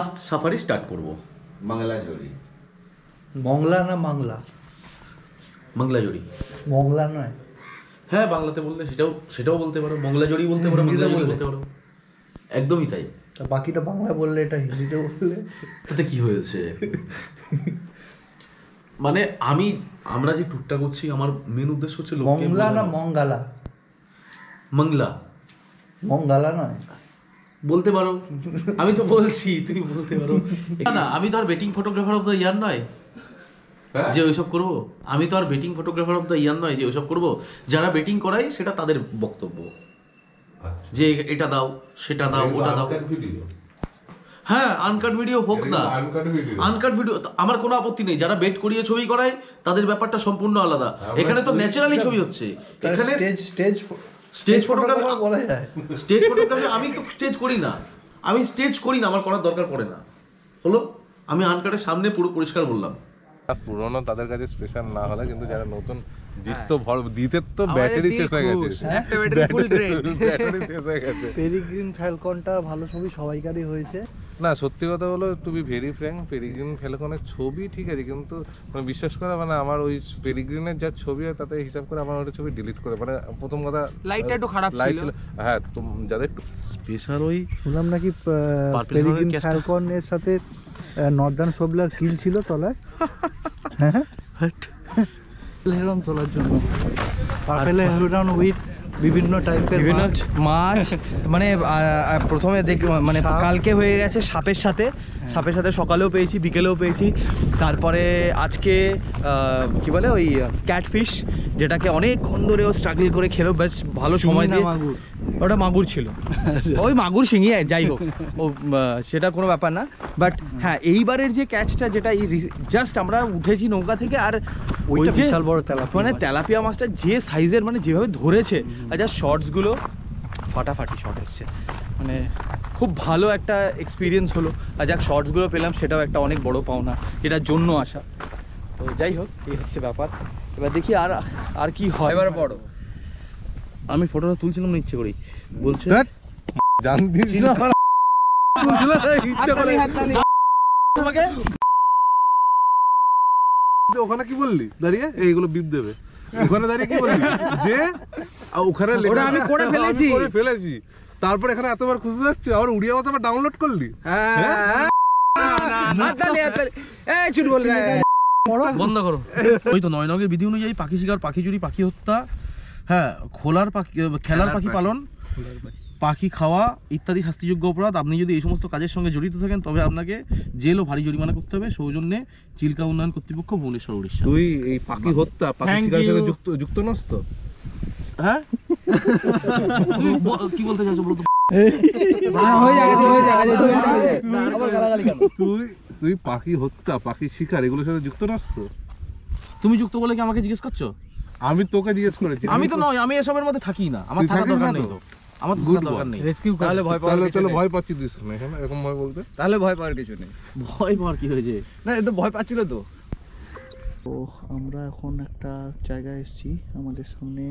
First safari start করব। বাংলাজড়ি। মংলা না মাংলা? মংলাজড়ি। মংলা নয়? হ্যাঁ, বাংলাতে বললে সেটাও বলতে পারো, মংলাজড়ি বলতে পারো, মংলাজড়ি বলতে পারো, একদমই তাই। তা বাকিটা বাংলা বললে, এটা হিন্দিতে বললে তাতে কি হয়েছে? মানে আমরা যে ট্যুরটা করছি, আমার মেন উদ্দেশ্য হচ্ছে মংলা না মঙ্গালা? মংলা। মঙ্গালা নয় বলতে পারো, আমি তো বলছি, তুমি বলতে পারো। না, আমি তো আর betting photographer of the year নয় যে ওইসব করবো। আমি তো আর betting photographer of the year নয় যে ওইসব করবো। যারা বেটিং করায় সেটা তাদের বক্তব্য, যে এটা দাও, সেটা দাও, ওটা দাও। হ্যাঁ, আনকাট ভিডিও হোক না, আনকাট ভিডিও আমার কোনো আপত্তি নেই। যারা বেট করিয়ে ছবি করায় তাদের ব্যাপারটা সম্পূর্ণ আলাদা। এখানে তো ন্যাচারালি ছবি হচ্ছে। এখানে স্টেজ ফটোগ্রাফি বলা যায়। স্টেজ ফটোগ্রাফি আমি তো স্টেজ করি না, আমার করার দরকার পড়ে না। হলো, আমি আনকাটের সামনে পুরো পরিষ্কার বললাম। পুরোনো তাদের কাছে স্পেশাল না হলে, কিন্তু যারা নতুন জিততো ভর দিতে তো ব্যাটারি শেষ হয়ে গেছে, একটা ব্যাটারি ফুল ড্রেন, ব্যাটারি শেষ হয়ে গেছে। পেরিগ্রিন ফ্যালকনটা ভালো ছবি সবাইকারই হয়েছে। না, সত্যি কথা হলো, to be very frank, peregrine ফ্যালকনের ছবি ঠিক আছে, কিন্তু মানে বিশ্বাস করা, মানে আমার ওই পেরিগ্রিনের যা ছবি হয় তাতে হিসাব করে আমার ওটা ছবি ডিলিট করে, মানে প্রথম কথা লাইটটা একটু খারাপ ছিল। হ্যাঁ, তো যাদের স্পেশাল ওই শুনলাম নাকি পেরিগ্রিন ফ্যালকনের সাথে নর্দার্ন সোবলার কিল ছিল তলায়। হ্যাঁ, হেরন তোলার জন্য পার্পেল হেরন উইথ বিভিন্ন টাইপের বিভিন্ন মাছ। মানে প্রথমে মানে কালকে হয়ে গেছে সাপের সাথে সকালেও পেয়েছি, বিকেলেও পেয়েছি। তারপরে আজকে কি বলে ওই ক্যাটফিশ, যেটাকে অনেকক্ষণ ধরে ও স্ট্রাগল করে খেলো, বেশ ভালো সময় দিয়ে। মাগুর, ওটা মাগুর ছিল, ওই মাগুর শিঙিয়ে যাই হোক, ও সেটা কোনো ব্যাপার না। বাট হ্যাঁ, এইবারের যে ক্যাচটা, যেটা এই জাস্ট আমরা উঠেছি নৌকা থেকে, আর ওই যে বিশাল বড় তেলাপিয়া, মানে তেলাপিয়া মাছটা যে সাইজের, মানে যেভাবে ধরেছে, আর যা শর্টসগুলো ফাটাফাটি শর্ট এসছে, মানে খুব ভালো একটা এক্সপিরিয়েন্স হলো। আর যাক শর্টসগুলো পেলাম, সেটাও একটা অনেক বড় পাওনা, এটার জন্য আসা। তো যাই হোক, এই হচ্ছে ব্যাপার। এবার দেখি আর কি হয়। এবার বড় আমি ফটোটা তুলছিলাম না ইচ্ছে করেই, বলছে জানতিস না ইচ্ছা করে তোমাকে। ওখানে কি বললি দাঁড়িয়ে? এইগুলো বিপ দেবে। ওখানে দাঁড়িয়ে কি বললি যে ওখানে ওটা আমি করে ফেলেছি, তারপর এখানে এতবার খুঁজে যাচ্ছে, আবার উড়িয়া কথা আবার ডাউনলোড করলি? বন্ধ করো। ওই তো নয়নগের বিধি অনুযায়ী পাখি শিকার, পাখি চুরি, পাখি হত্যা, হ্যাঁ, খেলার পাখি পালন, পাখি খাওয়া ইত্যাদি শাস্তিযোগ্য অপরাধ। আপনি যদি এই সমস্ত কাজের সঙ্গে জড়িত থাকেন, তবে আপনাকে জেল ও ভারী জরিমানা করতে হবে। সৌজন্যে চিল্কা উন্নয়ন কর্তৃপক্ষ, ভুবনেশ্বর, উড়িষ্যা। তুই এই পাখি হত্যা, পাখি শিকারের সাথে যুক্ত নস তো? হ্যাঁ, তুমি কি বলতে চাইছো বলো তো? তুই পাখি হত্যা, পাখি শিকার এগুলোর সাথে যুক্ত নস তো? তুমি যুক্ত বলে কি আমাকে জিজ্ঞেস করছো? আমি তোকে জিজ্ঞেস করেছি। আমি তো নয়, আমি এসবের মধ্যে থাকি না, আমার থাকার দরকার নেই তো, আমার থাকার দরকার নেই। তাহলে ভয় পাচ্ছি তুই শুনে, এখানে এরকম ভয় বলতে? তাহলে ভয় পাওয়ার কিছু নেই। ভয় পাওয়ার কি হয়েছে? না, এ তো ভয় পাচ্ছিল তো। তো আমরা এখন একটা জায়গায় এসেছি, আমাদের সামনে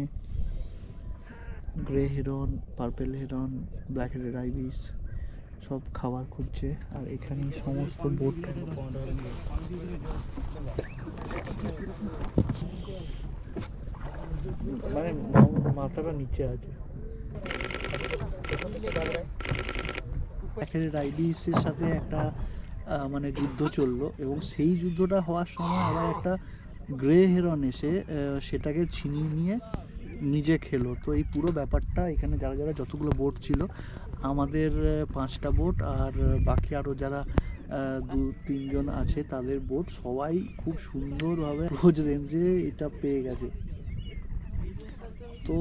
grey heron, purple heron, black headed ibis সব খাবার খুঁজছে। আর এখানে সমস্ত বোট, মানে মাথাটা নিচে আছে। ব্ল্যাক হেডেড আইবিসের সাথে একটা মানে যুদ্ধ চললো, এবং সেই যুদ্ধটা হওয়ার সময় আবার একটা গ্রে হেরন এসে সেটাকে ছিনিয়ে নিয়ে নিজে খেলো। তো এই পুরো ব্যাপারটা এখানে যারা যতগুলো বোট ছিল, আমাদের 5টা বোট, আর বাকি আরও যারা 2-3 জন আছে তাদের বোট, সবাই খুব সুন্দরভাবে ক্লোজ রেঞ্জে এটা পেয়ে গেছে। তো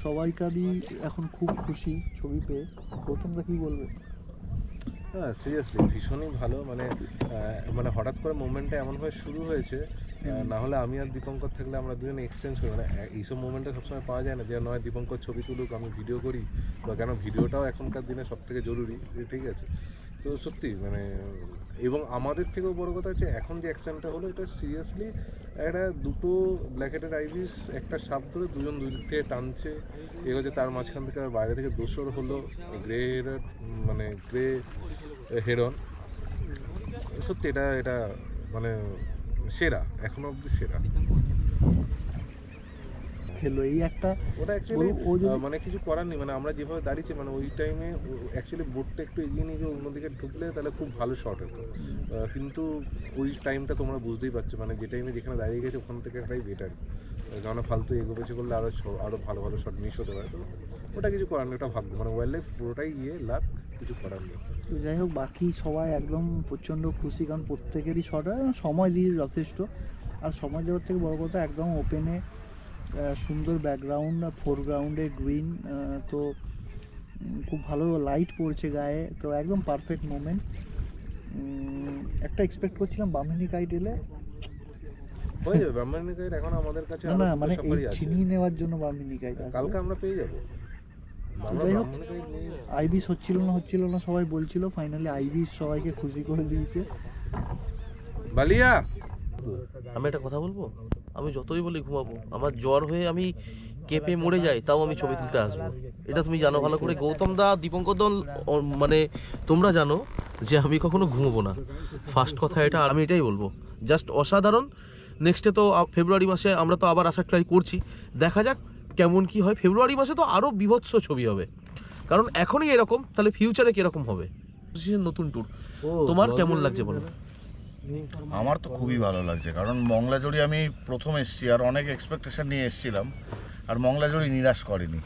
সবাইকারই এখন খুব খুশি ছবি পেয়ে। প্রথমটা কি বলবে? হ্যাঁ, সিরিয়াসলি ভীষণই ভালো। মানে হঠাৎ করে মুভমেন্টটা এমনভাবে শুরু হয়েছে, না হলে আমি আর দীপঙ্কর থাকলে আমরা দুজনে এক্সচেঞ্জ করি। মানে এইসব মুভমেন্টটা সবসময় পাওয়া যায় না, যে নয় দীপঙ্কর ছবি তুলুক, আমি ভিডিও করি, বা কেন ভিডিওটাও এখনকার দিনে সব থেকে জরুরি, ঠিক আছে? তো তো সত্যি মানে, এবং আমাদের থেকেও বড় কথা হচ্ছে এখন যে অ্যাক্সিডেন্টটা হলো এটা সিরিয়াসলি একটা দুটো ব্ল্যাক হেডেড আইবিস একটা সাপ ধরে দুজন দুই দিক থেকে টানছে, এ হচ্ছে তার মাঝখান থেকে আর বাইরে থেকে দোসর হলো গ্রে হেডেড মানে গ্রে হেরন। সত্যি এটা মানে সেরা, এখনো অবধি সেরা। খেলো এই একটা ওটা অ্যাকচুয়ালি ও যদি- মানে কিছু করার নেই, মানে আমরা যেভাবে দাঁড়িয়েছি মানে ওই টাইমে অ্যাকচুয়ালি বোটটা একটু এগিয়ে নিয়ে গিয়ে অন্যদিকে ঢুকলে তাহলে খুব ভালো শট হতো, কিন্তু ওই টাইমটা তোমরা বুঝতেই পারছো মানে যে টাইমে যেখানে দাঁড়িয়ে গেছে ওখান থেকে একটাই বেটার, কারণ ফালতু এগোপেছে করলে আরও ভালো ভালো শট মিস হতে পারে। তো ওটা কিছু করার নেই, ওটা ভাগ্য, মানে ওয়াইল্ড লাইফ পুরোটাই লাক, কিছু করার নেই। তো যাই হোক, বাকি সবাই একদম প্রচণ্ড খুশি, কারণ প্রত্যেকেরই শট সময় দিয়ে যথেষ্ট। আর সময় দেওয়ার থেকে বড় কথা একদম ওপেনে সুন্দর ব্যাকগ্রাউন্ড, ফোরগ্রাউন্ডে গ্রিন, তো খুব ভালো লাইট পড়ছে গায়ে, তো একদম পারফেক্ট মোমেন্ট। একটা এক্সপেক্ট করছিলাম বামহিনী কাইট এলে, হয়ে যাবে ব্রাহ্মণী গাইড এখন আমাদের কাছে না আরো না দুটো মানে এই safari আছে। ছিনিয়ে নেওয়ার জন্য বামহিনী কাইট কালকে আমরা পেয়ে যাবো, আমরা যাই হোক, ব্রাহ্মণী গাইড নিয়ে আইবিস হচ্ছিল না সবাই বলছিল, ফাইনালি আইবিস সবাইকে খুশি করে দিয়েছে। বালিয়া। আমি একটা কথা বলবো, আমি যতই বলি ঘুমাবো, আমার জ্বর হয়ে আমি কেঁপে মরে যাই, তাও আমি ছবি তুলতে আসবো। এটা তুমি জানো ভালো করে, গৌতম দা, দীপঙ্কর দল, মানে তোমরা জানো যে আমি কখনো ঘুমবো না। ফার্স্ট কথা এটা, আর আমি এটাই বলবো, জাস্ট অসাধারণ। নেক্সটে তো ফেব্রুয়ারি মাসে আমরা তো আবার আসার ট্রাই করছি, দেখা যাক কেমন কি হয়। ফেব্রুয়ারি মাসে তো আরও বিভৎস ছবি হবে, কারণ এখনই এরকম, তাহলে ফিউচারে কীরকম হবে। নতুন ট্যুর তোমার কেমন লাগছে বলো? আমার তো খুবই ভালো লাগছে, কারণ মংলাজুড়ি আমি প্রথম এসেছি আর অনেক এক্সপেকটেশন নিয়ে এসেছিলাম, আর মংলাজুড়ি নিরাশ করেনি,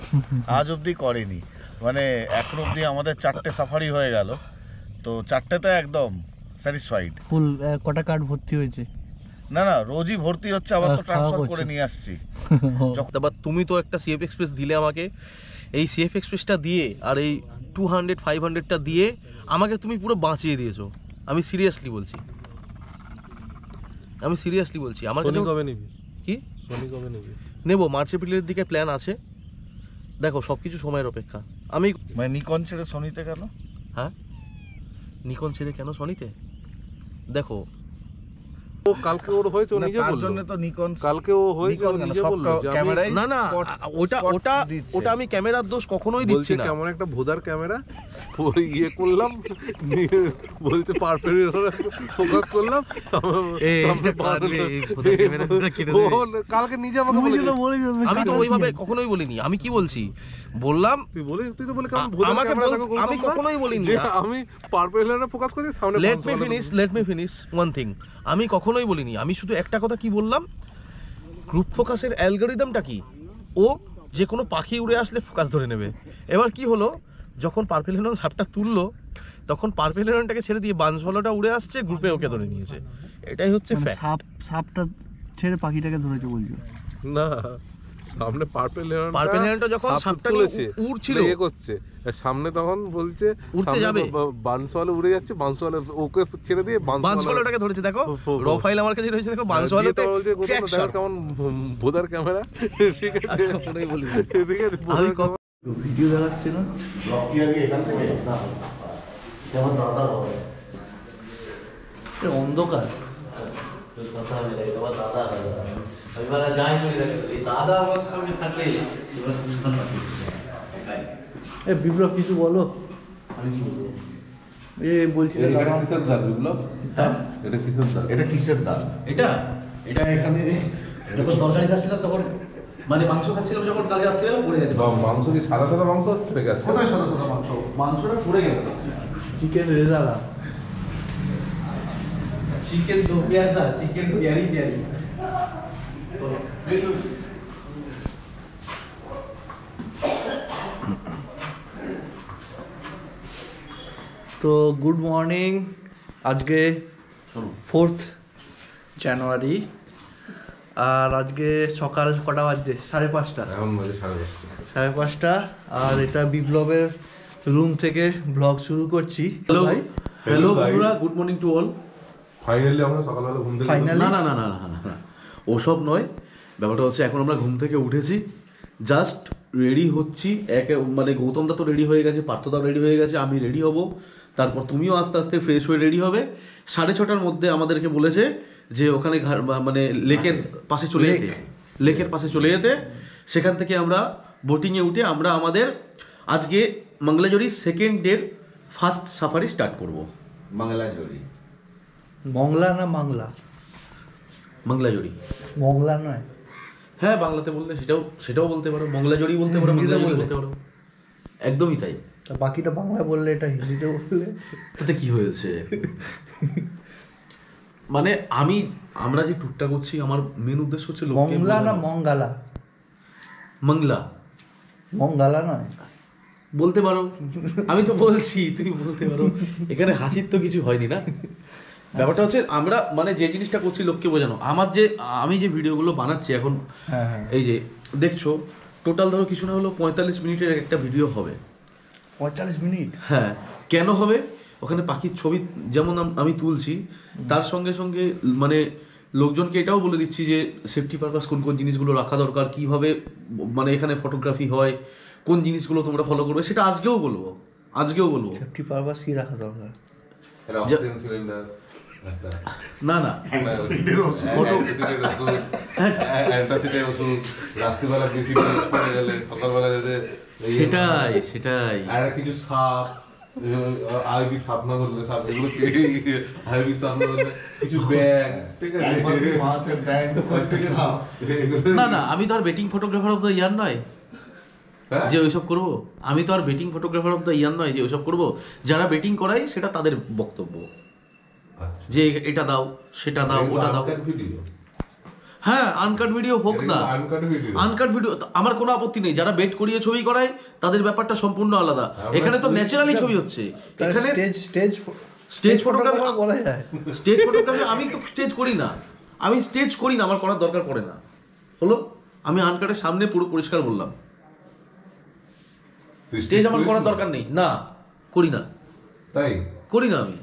আজ অবধি করেনি। মানে এখন অবধি আমাদের 4টে সাফারি হয়ে গেল, তো 4টেতে একদম স্যাটিসফাইড। ফুল কটা কার্ড ভর্তি হয়েছে? না না, রোজই ভর্তি হচ্ছে, আবার তো খাওয়া ট্রান্সফার করছে। করে নিয়ে আসছি। তারপর তুমি তো একটা সিএফ এক্সপ্রেস দিলে আমাকে, এই সিএফ এক্সপ্রেসটা দিয়ে আর এই 200-500টা দিয়ে আমাকে তুমি পুরো বাঁচিয়ে দিয়েছো। আমি সিরিয়াসলি বলছি, আমার কাছে কবে নিবি? কি শনি কবে নিবি? নেবো, মার্চ এপ্রিলের দিকে প্ল্যান আছে, দেখো সব কিছু সময়ের অপেক্ষা। আমি মানে নিকন ছেড়ে সোনিতে কেন? হ্যাঁ, নিকন ছেড়ে কেন সনিতে? দেখো ও কালকে ওর হয়েছে, ও না, নিজে তার বললো। জন্য তো নিকন কালকে ও হয়েছে, ও নিকন কেন? নিজে সব বললো যে আমি- ক্যামেরাই না না, ওটা spot ওটা দিচ্ছে। ওটা আমি ক্যামেরার দোষ কখনোই বলছে দিচ্ছি না। কেমন একটা ভোদার ক্যামেরা, ওই করলাম, নিয়ে বলছে পারফেক্ট ফোকাস করলাম। ও কালকে নিজে আমাকে বলে আমি তো ওইভাবে কখনোই বলিনি। আমি কি বলছি বললাম, তুই তো বলে কেমন ভোদার আমাকে ক্যামেরা বল, দেখো, আমি কখনোই বলিনি। যে আমি পারফেক্ট ফোকাস করছি সামনে। Let me finish one thing. আমি কখনোই বলিনি, আমি শুধু একটা কথা কি বললাম, গ্রুপ ফোকাসের অ্যালগরিদমটা কি, ও যে কোনো পাখি উড়ে আসলে ফোকাস ধরে নেবে। এবার কি হলো, যখন পার্পেল হেরন সাপটা তুললো, তখন পার্পেল হেরনটাকে ছেড়ে দিয়ে বানঝোলাটা উড়ে আসছে, গ্রুপে ওকে ধরে নিয়েছে। এটাই হচ্ছে ফ্যাক্ট। সাপটা ছেড়ে পাখিটাকে ধরেছে বলছো? না, সামনে পার্পেল হেরনটা যখন সাপটা নিয়ে উড়ছিল, ইয়ে করছে সামনে, তখন বলছে উড়তে যাবে, বানসওয়ালা উড়ে যাচ্ছে, বানসওয়ালা ওকে ছেড়ে দিয়ে বানঝোলাটাকে ধরেছে। দেখো র ফাইল আমার কাছে রয়েছে, দেখো বানঝোলাতে দেখো কেমন ভোদার ক্যামেরা। ঠিক আছে, কখনোই বলিনি। ঠিক আছে, আমি ভিডিও দেখাচ্ছে না, যেমন দাদা হবে অন্ধকার। কথা হবে, তোমার দাদা হবে। আমি বলা যাই করি না, এই দাদা আমার সামনে থাকলে বিপ্লব কিছু বলো। আমি কি বলবো? বলছিলে কিসের দাগ বিপ্লব? এটা কিসের দাগ? এটা কিসের দাগ? এটা এখানে যখন তরকারি খাচ্ছিলাম তখন, মানে মাংস খাচ্ছিলাম যখন, কালকে রাত্রে পড়ে গেছে। মাংস কি সাদা সাদা মাংস হচ্ছে গেছে? কোথায় সাদা সাদা মাংস? মাংসটা পড়ে গেছে। চিকেন রেজালা, চিকেন দো প্যাসা, চিকেন প্যারি প্যারি। তো গুড মর্নিং। আজকে 4th জানুয়ারি, আর আজকে সকাল কটা বাজছে? 5:30। এখন বাজে 5:30। 5:30, আর এটা বিপ্লবের রুম থেকে ব্লগ শুরু করছি। হ্যালো ভাই, হ্যালো বন্ধুরা, good morning to all. Finally আমরা সকালবেলা ঘুম থেকে Finally? না না না না না না না, ওসব নয়। ব্যাপারটা হচ্ছে এখন আমরা ঘুম থেকে উঠেছি, জাস্ট রেডি হচ্ছি। মানে গৌতম দা তো রেডি হয়ে গেছে, পার্থদাও রেডি হয়ে গেছে, আমি রেডি হব, তারপর তুমিও আস্তে আস্তে ফ্রেশ হয়ে রেডি হবে। 6:30টার মধ্যে আমাদেরকে বলেছে যে ওখানে মানে লেকের পাশে চলে যেতে, লেকের পাশে চলে যেতে। সেখান থেকে আমরা বোটিংয়ে উঠে আমরা আমাদের আজকে মঙ্গলাজোড়ি সেকেন্ড ডের ফার্স্ট সাফারি স্টার্ট করব। বাংলাজোড়ি মংলা না বাংলা? মঙ্গলাজোড়ি মংলা নয়? হ্যাঁ, বাংলাতে বললে সেটাও বলতে পারো, মঙ্গলাজোড়ি বলতে পারো, হিন্দিতে মঙ্গলাজোড়ি বললে? বলতে পারো, একদমই তাই। তা বাকিটা বাংলা বললে, এটা হিন্দিতে বললে তাতে কি হয়েছে? মানে আমরা যে ট্যুরটা করছি, আমার মেন উদ্দেশ্য হচ্ছে লোককে মংলা না বোঝানো। মঙ্গালা? মংলা মঙ্গালা নয়? বলতে পারো, আমি তো বলছি তুমি বলতে পারো, এখানে হাসির তো কিছু হয়নি না। ব্যাপারটা হচ্ছে আমরা মানে যে জিনিসটা করছি লোককে বোঝানো। আমি যে ভিডিওগুলো বানাচ্ছি এখন, হ্যাঁ হ্যাঁ। এই যে দেখছো টোটাল ধরো কিছু না হলো 45 মিনিটের একটা ভিডিও হবে। 45 মিনিট? হ্যাঁ, কেন হবে? ওখানে পাখির ছবি যেমন আমি তুলছি, তার সঙ্গে সঙ্গে মানে লোকজনকে এটাও বলে দিচ্ছি যে সেফটি পারপাস কোন কোন জিনিসগুলো রাখা দরকার, কিভাবে মানে এখানে ফটোগ্রাফি হয়, কোন জিনিসগুলো তোমরা ফলো করবে, সেটা আজকেও বলবো। সেফটি পারপাস কি রাখা দরকার? অক্সিজেন সিলিন্ডার, না না অ্যান্টাসিডের ওষুধ, রাত্রিবেলা বেশি পড়ে গেলে সকালবেলা যাতে সেটাই আর কিছু সাপ, আইবি সাপ না ধরলে সাপ, এগুলো আইবি সাপ না ধরলে কিছু ব্যাগ, ঠিক আছে? না আমি তো আর betting photographer of the year নয় যে ওইসব করবো। আমি তো আর betting photographer of the year নয় যে ওইসব করবো। যারা বেটিং করায় সেটা তাদের বক্তব্য, যে এটা দাও, সেটা দাও, ওটা দাও। হ্যাঁ, আনকাট ভিডিও হোক না, আনকাট ভিডিও আমার কোনো আপত্তি নেই। যারা বেট করিয়ে ছবি করায় তাদের ব্যাপারটা সম্পূর্ণ আলাদা। এখানে তো ন্যাচারালি ছবি হচ্ছে। এখানে স্টেজ ফটোগ্রাফি বলা যায়। স্টেজ ফটোগ্রাফি আমি তো স্টেজ করি না, আমার করার দরকার পড়ে না। হলো, আমি আনকাটের সামনে পুরো পরিষ্কার বললাম, স্টেজ আমার করার দরকার নেই। না, করি না, তাই করি না। আমি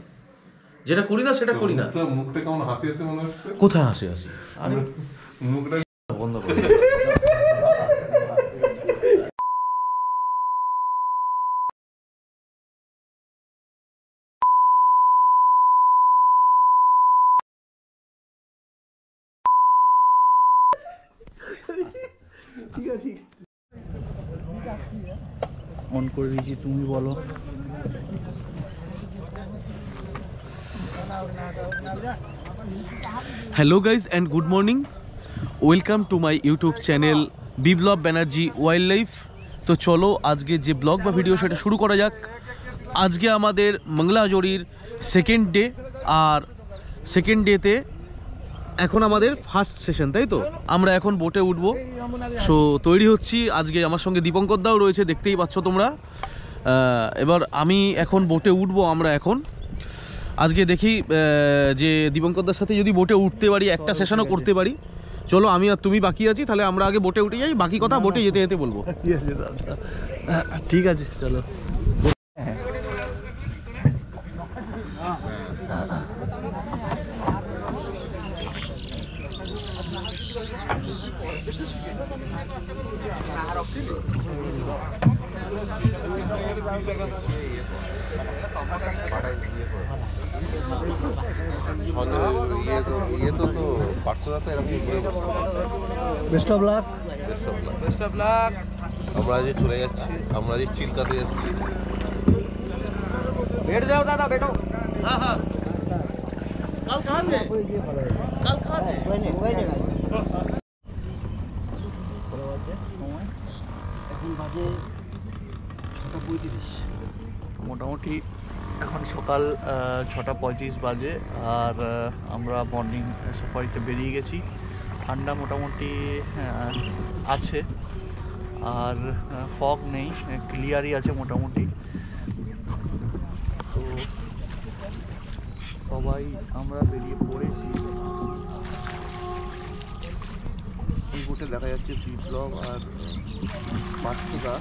যেটা করি না সেটা করি না। মুখটা কেমন হাসি হাসি মনে হচ্ছে? কোথায় হাসি? আরে মুখটা বন্ধ করো। অন করে দিয়েছি, তুমি বলো। Hello guys and good morning, welcome to my YouTube channel Biplab Banerjee wild life. তো চলো আজকে যে ব্লগ বা ভিডিও সেটা শুরু করা যাক। আজকে আমাদের মঙ্গলাজোড়ির সেকেন্ড ডে, আর সেকেন্ড ডেতে এখন আমাদের ফার্স্ট সেশন, তাই তো? আমরা এখন বোটে উঠবো। সো তৈরি হচ্ছি। আজকে আমার সঙ্গে দীপঙ্কর দাও রয়েছে, দেখতেই পাচ্ছ তোমরা। এবার আমি এখন বোটে উঠবো। আমরা এখন আজকে দেখি যে দীপঙ্করদার সাথে যদি বোটে উঠতে পারি, একটা সেশনও করতে পারি। চলো, আমি আর তুমি বাকি আছি, তাহলে আমরা আগে বোটে উঠে যাই, বাকি কথা বোটে যেতে যেতে বলবো। ঠিক আছে, চলো। Best of luck. আমরা যে চলে যাচ্ছি, আমরা যে চিল্কাতে যাচ্ছি। बैठ जाओ दादा, बैठो। हाँ हाँ, कल कहाँ थे? মোটামুটি এখন সকাল 6:35 বাজে, আর আমরা মর্নিং সাফারিতে বেরিয়ে গেছি। ঠান্ডা মোটামুটি আছে, আর ফগ নেই, ক্লিয়ারই আছে মোটামুটি। তো সবাই আমরা বেরিয়ে পড়েছি। এই বোটে দেখা যাচ্ছে বিপ্লব আর পার্থদা,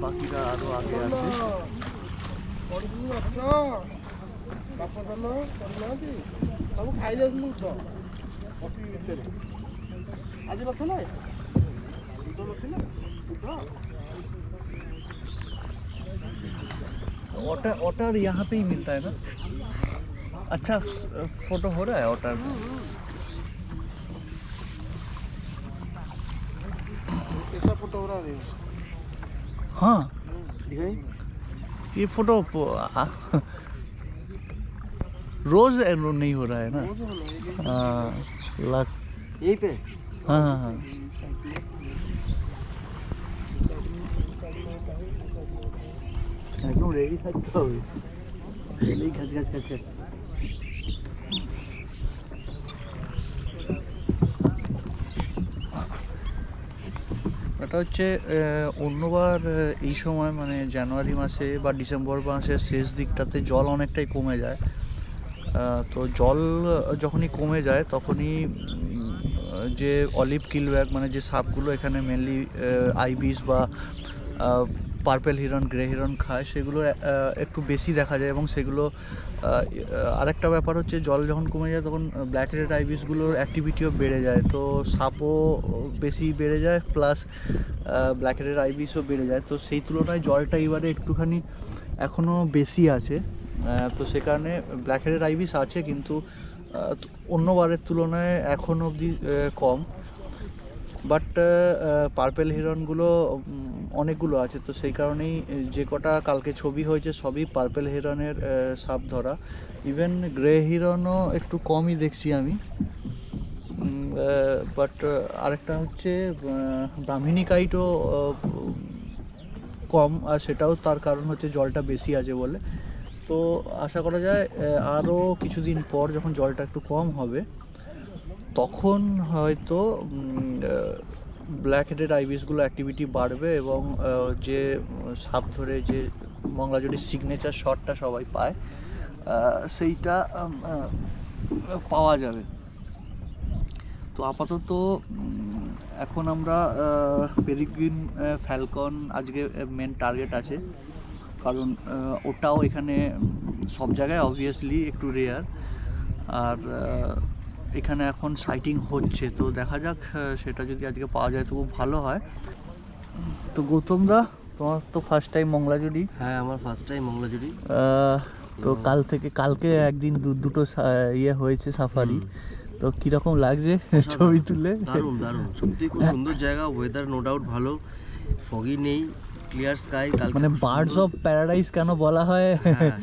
বাকিরা আরো আগে আছে। otter यहाँ पे ही मिलता है ना? अच्छा फोटो हो रहा है otter में? कैसा फोटो हो रहा है? हाँ दिखाई ये फोटो रोज नहीं हो रहा है ना? हाँ लग यहीं पे हाँ हाँ हाँ একদম রেডি থাকতে হবে রেডি খাচ খাচ খাচ খাচ এটা হচ্ছে অন্যবার এই সময় মানে জানুয়ারি মাসে বা ডিসেম্বর মাসের শেষ দিকটাতে জল অনেকটাই কমে যায় তো জল যখনই কমে যায় তখনই যে অলিভ কিলব্যাক মানে যে সাপগুলো এখানে মেনলি আইবিস বা পার্পেল হিরন গ্রে হিরন খায় সেগুলো একটু বেশি দেখা যায় এবং সেগুলো আরেকটা ব্যাপার হচ্ছে জল যখন কমে যায় তখন ব্ল্যাক হেডেড আইবিসগুলোর অ্যাক্টিভিটিও বেড়ে যায় তো সাপও বেশি বেড়ে যায় প্লাস ব্ল্যাক হেডেড আইবিসও বেড়ে যায় তো সেই তুলনায় জলটা এবারে একটুখানি এখনও বেশি আছে তো সে কারণে ব্ল্যাক হেডেড আইবিস আছে কিন্তু অন্যবারের তুলনায় এখন অবধি কম বাট পার্পেল হিরনগুলো অনেকগুলো আছে তো সেই কারণেই যে কটা কালকে ছবি হয়েছে সবই পার্পেল হিরনের সাপ ধরা ইভেন গ্রে হিরনও একটু কমই দেখছি আমি বাট আরেকটা হচ্ছে ব্রাহ্মিণী কাইটও কম আর সেটাও তার কারণ হচ্ছে জলটা বেশি আছে বলে তো আশা করা যায় আরও কিছুদিন পর যখন জলটা একটু কম হবে তখন হয়তো ব্ল্যাক হেডেড আইবিসগুলো অ্যাক্টিভিটি বাড়বে এবং যে সাপ ধরে যে মংলাজুড়ির সিগনেচার শটটা সবাই পায় সেইটা পাওয়া যাবে তো আপাতত এখন আমরা পেরিগ্রিন ফ্যালকন আজকে মেন টার্গেট আছে কারণ ওটাও এখানে সব জায়গায় অবভিয়াসলি একটু রেয়ার আর এখানে এখন সাইটিং হচ্ছে তো দেখা যাক সেটা যদি আজকে পাওয়া যায় তো খুব ভালো হয় তো গৌতম দা তোমার তো ফার্স্ট টাইম মংলাজুড়ি হ্যাঁ আমার ফার্স্ট টাইম মংলাজুড়ি তো কালকে একদিন দুটো ইয়ে হয়েছে সাফারি তো কিরকম লাগছে ছবি তুলে দারুণ দারুণ সত্যি খুব সুন্দর জায়গা ওয়েদার নো ডাউট ভালো ফগি নেই ক্লিয়ার স্কাই কালকে মানে বার্ডস অফ প্যারাডাইস কেন বলা হয়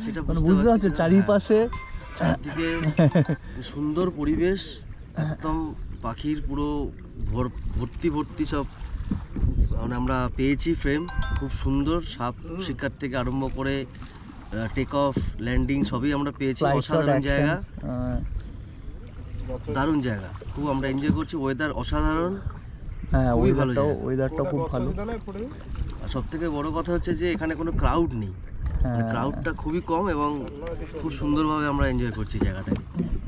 সেটা মানে বুঝতে পারছো চারিপাশে চারদিকে সুন্দর পরিবেশ একদম পাখির পুরো ভর্তি সব মানে আমরা পেয়েছি ফ্রেম খুব সুন্দর সাপ শিকার থেকে আরম্ভ করে টেক অফ ল্যান্ডিং সবই আমরা পেয়েছি অসাধারণ জায়গা দারুণ জায়গা খুব আমরা এনজয় করছি ওয়েদার অসাধারণ হ্যাঁ ওয়েদারটাও খুব ভালো আর সব থেকে বড় কথা হচ্ছে যে এখানে কোনো ক্রাউড নেই ক্রাউডটা খুবই কম এবং খুব সুন্দরভাবে আমরা এনজয় করছি জায়গাটাকে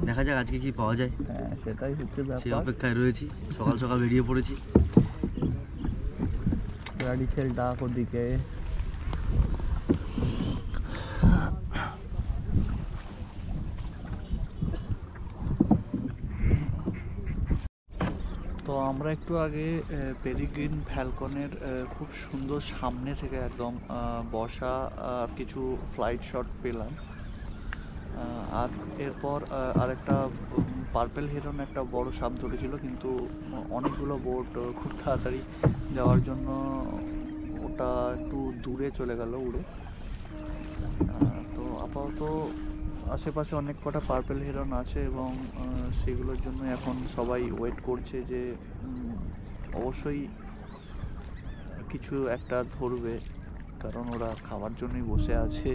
দেখা যাক আজকে কি পাওয়া যায় সেটাই হচ্ছে সেই অপেক্ষায় রয়েছি সকাল সকাল বেরিয়ে পড়েছি গাড়ির ডাক ওদিকে তো আমরা একটু আগে পেরিগ্রিন ফ্যালকনের খুব সুন্দর সামনে থেকে একদম বসা আর কিছু ফ্লাইট শট পেলাম আর এরপর আরেকটা পার্পেল হিরন একটা বড় সাপ ধরেছিল কিন্তু অনেকগুলো বোট খুব তাড়াতাড়ি যাওয়ার জন্য ওটা একটু দূরে চলে গেল উড়ে তো আপাতত আশেপাশে অনেক কটা পার্পেল হিরন আছে এবং সেগুলোর জন্য এখন সবাই ওয়েট করছে যে অবশ্যই কিছু একটা ধরবে কারণ ওরা খাওয়ার জন্যই বসে আছে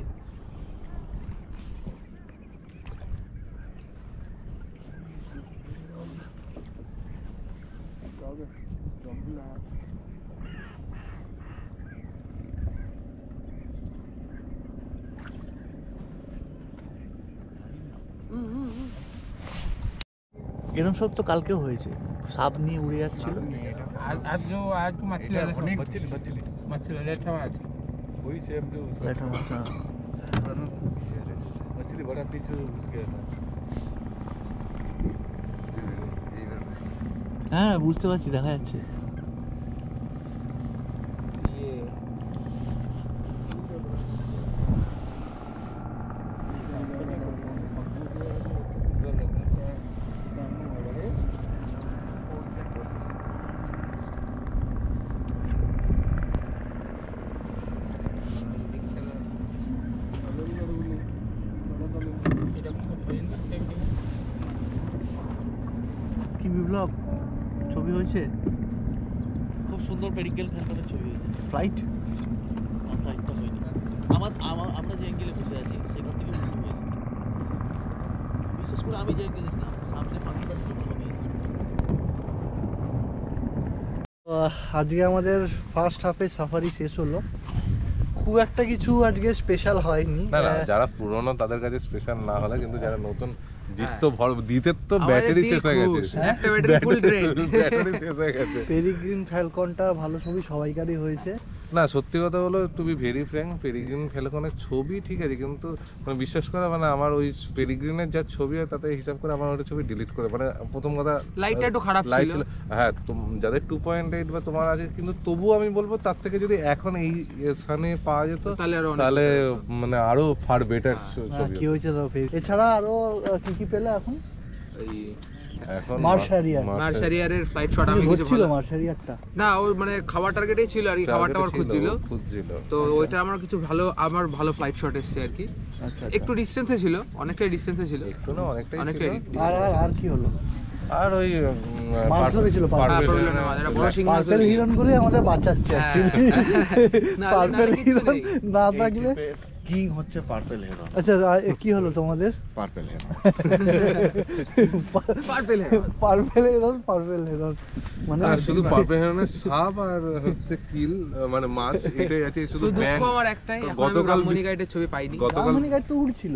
এরকম সব তো কালকেও হয়েছে সাপ নিয়ে উড়ে যাচ্ছিল आज जो मछली लेठा माछ वही सेम जो लेठा माछ मछली बड़ा पीस घुस गया था হ্যাঁ বুঝতে পারছি দেখা যাচ্ছে ব্লগ ছবি হয়েছে, খুব সুন্দর পেডিকেল ফ্যালকনের ছবি হয়েছে। ফ্লাইট ফ্লাইটটা হয়নি, আমরা যে অ্যাঙ্গেলে বসে আছি সেখান থেকে ভালো হয়েছে। বিশেষ করে আমি যে অ্যাঙ্গেলে ছিলাম সামনে পাখিটা ছিল ভালো হয়েছে। আজকে আমাদের ফার্স্ট হাফে সাফারি শেষ হলো। খুব একটা কিছু আজকে স্পেশাল হয়নি। না না, যারা পুরনো তাদের কাছে স্পেশাল না হলে, কিন্তু যারা নতুন জিত ভর দিতে তো ব্যাটারি শেষ হয়ে গেছে, একটা ব্যাটারি ফুল ড্রেন, ব্যাটারি শেষ হয়ে গেছে। পেরিগ্রিন ফ্যালকনটা ভালো ছবি সবাইকারই হয়েছে। না সত্যি কথা হলো, to be very frank, peregrine ফ্যালকনের ছবি ঠিক আছে, কিন্তু মানে বিশ্বাস করে মানে আমার ওই পেরিগ্রিনের যা ছবি হয় তাতে হিসাব করে আমার ওটা ছবি ডিলিট করে, মানে প্রথম কথা লাইটটা একটু খারাপ লাইট ছিল। হ্যাঁ, যাদের 2.8 বা তোমার আছে, কিন্তু তবুও আমি বলবো তার থেকে যদি এখন এই স্থানে পাওয়া যেত তাহলে মানে আরো ফার বেটার ছবি কি হয়েছে তো এছাড়া আরো কি পেলে এখন? এখন মার্শারিয়ারের ফ্লাইট শট আমি কিছু ছিল মার্শারিয়ারটা না, ও মানে খাবার টার্গেটেই ছিল আর কি, খাবার টাবার খুঁজছিল, তো আচ্ছা। ওইটা আমার কিছু ভালো, আমার ভালো ফ্লাইট শট এসেছে আর কি। আচ্ছা একটু ডিসটেন্সে ছিল, অনেকটাই ডিসটেন্সে ছিল, একটু না অনেকটাই অনেকটাই ছিল। আর কি হলো? আর ওই মাছ ধরেছিল পার্পেল হিরন করে আমাদের বাঁচাচ্ছে অ্যাকচুয়ালি। পার্পেল হিরন না থাকলে কিং হচ্ছে পার্পেল হেরন। আচ্ছা কি হলো তোমাদের? পার্পেল হেরন, পার্পেল হেরন মানে শুধু পার্পেল হেরনের সাপ আর হচ্ছে কিল মানে মাছ, এটাই আছে। শুধু ব্যাং আমার একটাই, গতকাল মনি গাইডের ছবি পাইনি। গতকাল মনি গাইড তো উড়ছিল,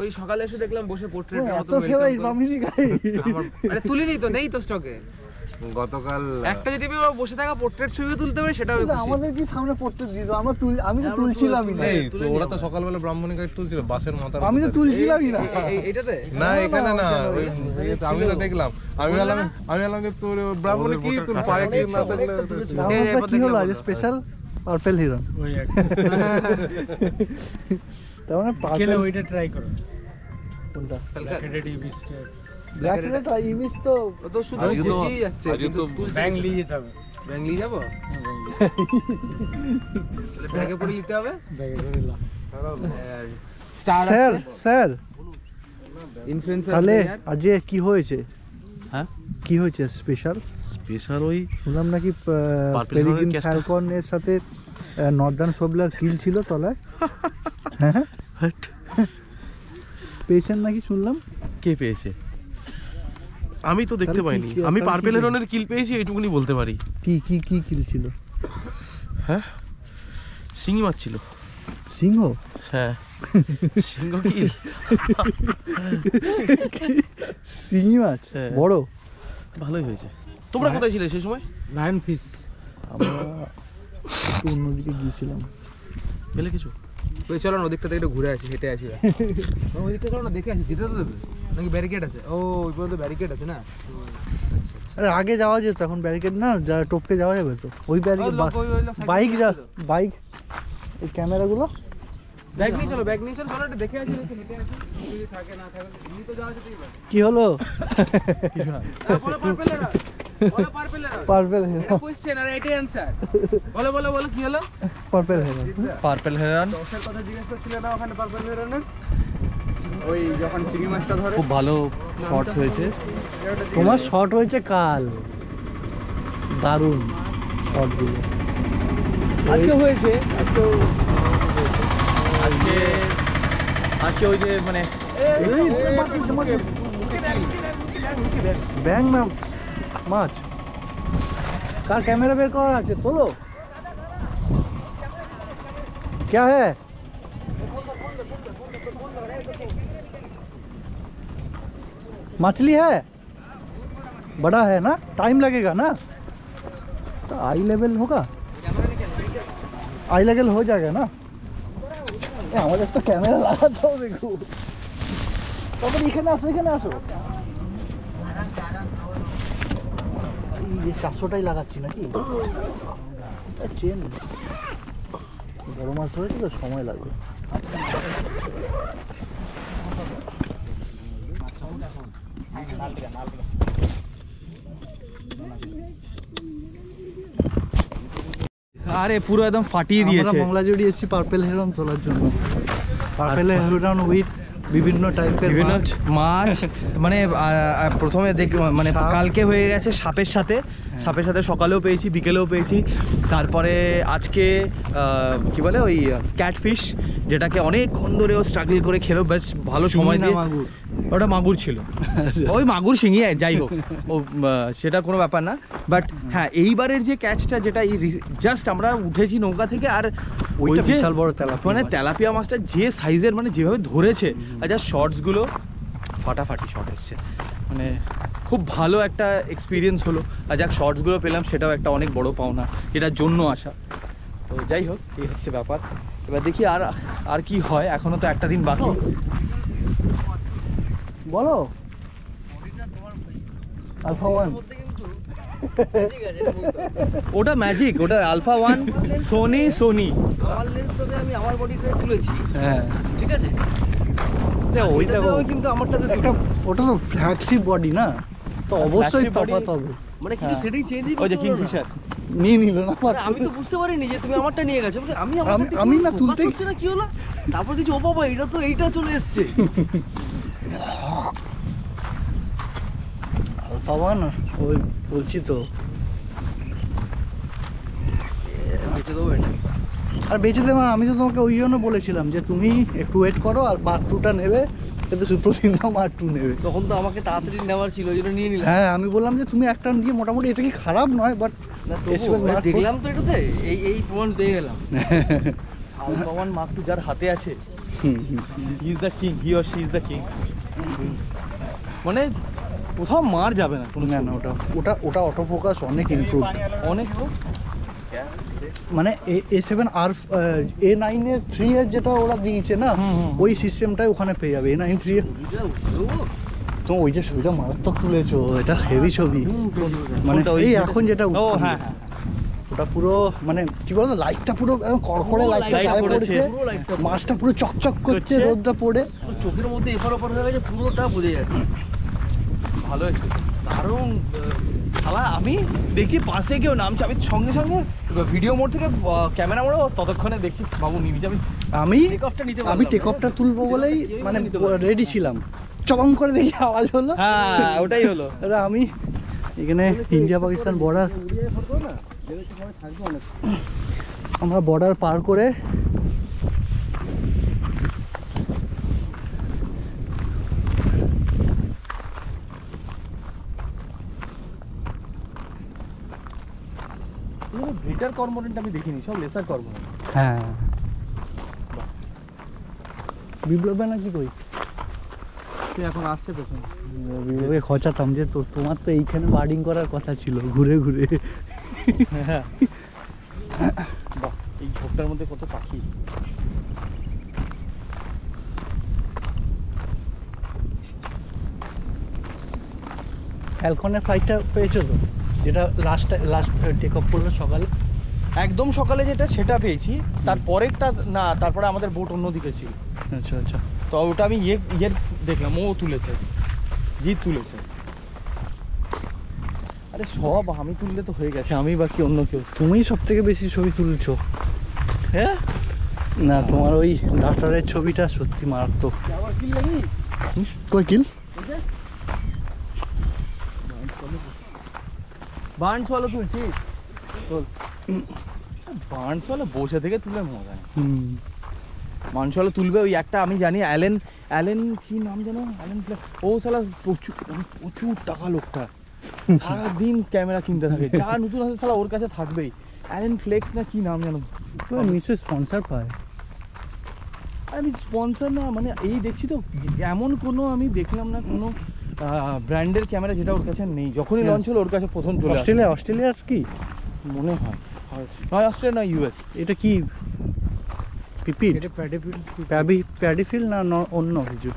ওই সকালে এসে দেখলাম বসে পোর্ট্রেটের এত মতো ফেভারিট মনি গাইড আরে তুলিনি তো, নেই তো স্টকে। গতকাল একটা যদি আমি বসে থাকা পোর্ট্রেট ছবি তুলতে পারি সেটা আমি খুশি। আমাদের কি সামনে পোর্ট্রেট দিত? আমি তো তুলছিলামই না। এই তো ওরা তো সকালবেলা ব্রাহ্মণী গাইড তুলছিল বাসের মাথার আমি তো তুলছিলামই না। এইটাতে না এখানে না, আমি তো দেখলাম, আমি বললাম যে তোর ব্রাহ্মণী কি তোর পায়ে কি না থাকলে কি হলো আজ স্পেশাল পার্পেল হিরন? ওই তার মানে পার্পেল ওইটা ট্রাই করো, কোনটা? ব্ল্যাকেটেড ইবিস্টার ব্ল্যাক রেড আর ইমিস তো ও তো শুধু আজকে তো- বুঝিয়ে যাচ্ছে, আজকে কিন্তু তো তুলছে ব্যাং কিছু। নিয়ে যেতে হবে, ব্যাং নিয়ে যাবো, তাহলে ব্যাগে পরে নিতে হবে। ব্যাগে করে নাও। স্টার স্যার ইনফ্লুয়েন্সার তাহলে আজকে কি হয়েছে? হ্যাঁ কি হয়েছে স্পেশাল? স্পেশাল ওই শুনলাম নাকি Purple পেরিগ্রিন Heron-এর cast-টা। ফ্যালকনের সাথে নর্দার্ন সোবলার কিল ছিল তলায়। হ্যাঁ পেয়েছেন নাকি শুনলাম? কে পেয়েছে? আমি তো দেখতে তাহলে পাইনি। কি- আমি তাহলে পার্পেল কি- হেরনের কিল পেয়েছি এইটুকুনি বলতে পারি। কি কি কি কিল ছিল? হ্যাঁ শিঙি মাছ ছিল। সিংহ? হ্যাঁ সিংহ কিল। সিংহি মাছ হ্যাঁ। বড়? ভালোই হয়েছে। তোমরা কোথায় ছিলে সেই সময়? লায়ন ফিশ আমরা একটু অন্যদিকে গিয়েছিলাম। পেলে কিছু? ওই চলো না ওদিকটা থেকে একটু ঘুরে আসি, হেঁটে আসি। ওই দিকটা চলো না, দেখে আসি। যেতে তো দেবে নাকি ব্যারিকেড আছে? ও ওই পর্যন্ত ব্যারিকেড আছে না? আরে আগে যাওয়া যেত, এখন ব্যারিকেড না, যা টপকে যাওয়া যাবে তো। ওই ব্যারিকেড বাইক বাইক এই ক্যামেরাগুলো ব্যাগ নিয়ে চলো, ব্যাগ নিয়ে চলো, চলো একটু দেখে আসি, হেঁটে আসি, যদি থাকে না থাকে এমনি তো যাওয়া যেতেই পারে। কি হলো? কিছু না, বলো পারপেলেরা, বলো পারপেলেরা। পার্পেল এটা হেরন, কোশ্চেন আর এটাই অ্যানসার। বলো বলো বলো কি হলো? Purple heron. পার্পেল হেরন দশের কথা জিজ্ঞেস করছিলে না ওখানে পারপেল হেরনের? ওই যখন চিংড়ি মাছটা ধরে খুব ভালো শর্টস হয়েছে। তোমার শট হয়েছে কাল, দারুণ শটগুলো আজকে হয়েছে, আজকে ওই যে মানে ব্যাং না মাছ। কার ক্যামেরা বের করা আছে? তোলো। क्या है? मछली है? बड़ा है ना? टाइम लगेगा ना? तो आई लेवल होगा, आई लेवल हो जाएगा ना? আমাদের তো ক্যামেরা লাগাতে হবে গো। তবে এখানে আসো, এখানে আসো। এই যে 400টাই লাগাচ্ছি নাকি? চেন বড় মাছ ধরেছিল, সময় লাগবে। আরে পুরো একদম ফাটিয়ে দিয়েছে। আমরা মংলাজুড়ি এসেছি পার্পেল হেরন তোলার জন্য। পার্পেল হেরন উইথ বিভিন্ন টাইপের বিভিন্ন মাছ মানে প্রথমে মানে সাপ। কালকে হয়ে গেছে সাপের সাথে সকালেও পেয়েছি বিকেলেও পেয়েছি, তারপরে আজকে কি বলে ওই ক্যাটফিশ, যেটাকে অনেকক্ষণ ধরে ও স্ট্রাগল করে খেলো, বেশ ভালো সময় দিয়ে। মাগুর ওটা মাগুর ছিল, ওই মাগুর শিঙি যাই হোক, ও সেটা কোনো ব্যাপার না। বাট হ্যাঁ, এইবারের যে ক্যাচটা, যেটা এই জাস্ট আমরা উঠেছি নৌকা থেকে, আর ওই ওইটা যে বিশাল বড় তেলাপিয়া মানে মাছ। তেলাপিয়া মাছটা যে সাইজের, মানে যেভাবে ধরেছে, আর যা শর্টসগুলো ফাটাফাটি শর্ট এসছে, মানে খুব ভালো একটা এক্সপিরিয়েন্স হলো। আর যাক শর্টসগুলো পেলাম, সেটাও একটা অনেক বড় পাওনা, এটার জন্য আসা। তো যাই হোক, এই হচ্ছে ব্যাপার। এবার দেখি আর কি হয়, এখনো তো একটা দিন বাকি। বলো আলফা ওয়ান ওটা ম্যাজিক, ওটা আলফা ওয়ান সোনি আমার লেন্সটাতে আমি আমার বডিতে তুলেছি, হ্যাঁ ঠিক আছে? ওই দেখো আমি কিন্তু আমারটাতে একটা, ওটা তো ফ্ল্যাগশিপ বডি না, তো অবশ্যই flagship body- তফাৎ হবে। মানে কিছু সেটিং চেঞ্জই ওই যে করতে হলো না। কিংফিশার। নিয়ে নিল না আমি তো বুঝতে পারিনি যে তুমি আমারটা নিয়ে গেছো, বলে আমি আমি না তুলতেই- হচ্ছে না, কি হলো? তারপর কিছু ও বাবা, এটা তো এইটা চলে এসছে। আলফা ওয়ান ওই বলছি তো। বেঁচে দেবো এটা। আর বেঁচে দেবো, আমি তো তোমাকে ওই জন্য বলেছিলাম যে তুমি একটু ওয়েট করো, আর পার্ট 2টা নেবে, কিন্তু সুপ্রসিদ্ধ পার্ট 2 নেবে। তখন তো আমাকে তাড়াতাড়ি নেওয়ার ছিল, ওই জন্য নিয়ে নিলাম। হ্যাঁ, আমি বললাম যে তুমি একটা নিয়ে মোটামুটি, এটা কি খারাপ নয়, বাট না তবুও, দেখলাম তো এটাতে, এই প্রমাণ পেয়ে গেলাম। আলফা ওয়ান মার্ক টু যার হাতে আছে, he is the king, he or she is the king. মানে কোথাও মার যাবে না কোনো। না না, ওটা অটো ফোকাস অনেক ইমপ্রুভ, অনেক মানে A7R A9 এর 3 এর যেটা ওরা দিয়েছে না, ওই সিস্টেমটাই ওখানে পেয়ে যাবে। A9 3 এর তো ওই যে ছবিটা মারাত্মক তুলেছো, এটা হেভি ছবি, মানে কোনটা, ওই এই যেটা- এখন যেটা ও উঠছে, হ্যাঁ হ্যাঁ, ওটা পুরো মানে কি বলতো, লাইটটা পুরো একদম কড়কড়ে লাইটটা light গায়ে পড়েছে, পড়েছে, পুরো লাইটটা মাছটা পুরো চকচক করছে করছে। রোদটা পড়ে। চোখের মধ্যে এপার ওপার হয়ে গেছে, পুরোটা বোঝা যাচ্ছে। ভালো হয়েছে দারুণ। শালা আমি দেখছি পাশে কেউ নামছে, আমি সঙ্গে সঙ্গে ভিডিও মোড থেকে ক্যামেরা মোড়ে, ততক্ষণে দেখছি বাবু নিয়ে আমি আমি Take off টা নিতে আমি পারলাম টেক না। অফটা তুলবো বলেই কেউই মানে নিতে পারলো না। রেডি ছিলাম, চবং করে দেখি আওয়াজ হলো, হ্যাঁ ওটাই হলো। এরা আমি এখানে ইন্ডিয়া পাকিস্তান বর্ডার, আমরা বর্ডার পার করে গ্রেটার কর্মোরেন্ট আমি দেখিনি, সব লেসার কর্মোরেন্ট। হ্যাঁ বিপ্লব ব্যানার্জি কই? সে এখন আসছে পেছনে। বিপ্লবকে খচাতাম যে তোমার তো এইখানে বার্ডিং করার কথা ছিল, ঘুরে ঘুরে। হ্যাঁ বাহ, এই ঝোপটার মধ্যে কত পাখি। ফ্যালকনের ফ্লাইটটা পেয়েছো তো, যেটা লাস্ট টেক অফ করলো সকালে? একদম সকালে যেটা সেটা পেয়েছি, তারপরেরটা না, তারপরে আমাদের বোট অন্যদিকে ছিল। আচ্ছা আচ্ছা, তো ওটা আমি ইয়ের দেখলাম, ও তুলেছে, জিৎ তুলেছে। আরে সব আমি তুললে তো হয়ে গেছে, আমি বাকি অন্য কেউ। তুমি সব থেকে বেশি ছবি তুলছো। হ্যাঁ না, তোমার ওই ডাক্তারের ছবিটা সত্যি মারাত্মক। কই কিল? বার্নসওয়ালা তুলছি, বার্নসওয়ালা বসে থেকে তুলে মজা নেই। বার্নসওয়ালা তুলবে ওই একটা, আমি জানি অ্যালেন কি নাম জানো, ও শালা প্রচুর টাকা লোকটা, সারাদিন ক্যামেরা কিনতে থাকে, যা নতুন আছে শালা ওর কাছে থাকবেই। অ্যালেন ফ্লেক্স না কি নাম জানো, নিশ্চয়ই স্পন্সর পায়। আমি স্পন্সর না, মানে এই দেখছি তো, এমন কোনো আমি দেখলাম না কোনো ব্র্যান্ডের ক্যামেরা যেটা ওর কাছে নেই। যখনই লঞ্চ হলো ওর কাছে প্রথম চলে আসে। অস্ট্রেলিয়ার কি মনে হয়, নয় অস্ট্রেলিয়া নয় ইউএস। এটা কি পিপিট, প্যাডিফিল না অন্য কিছু?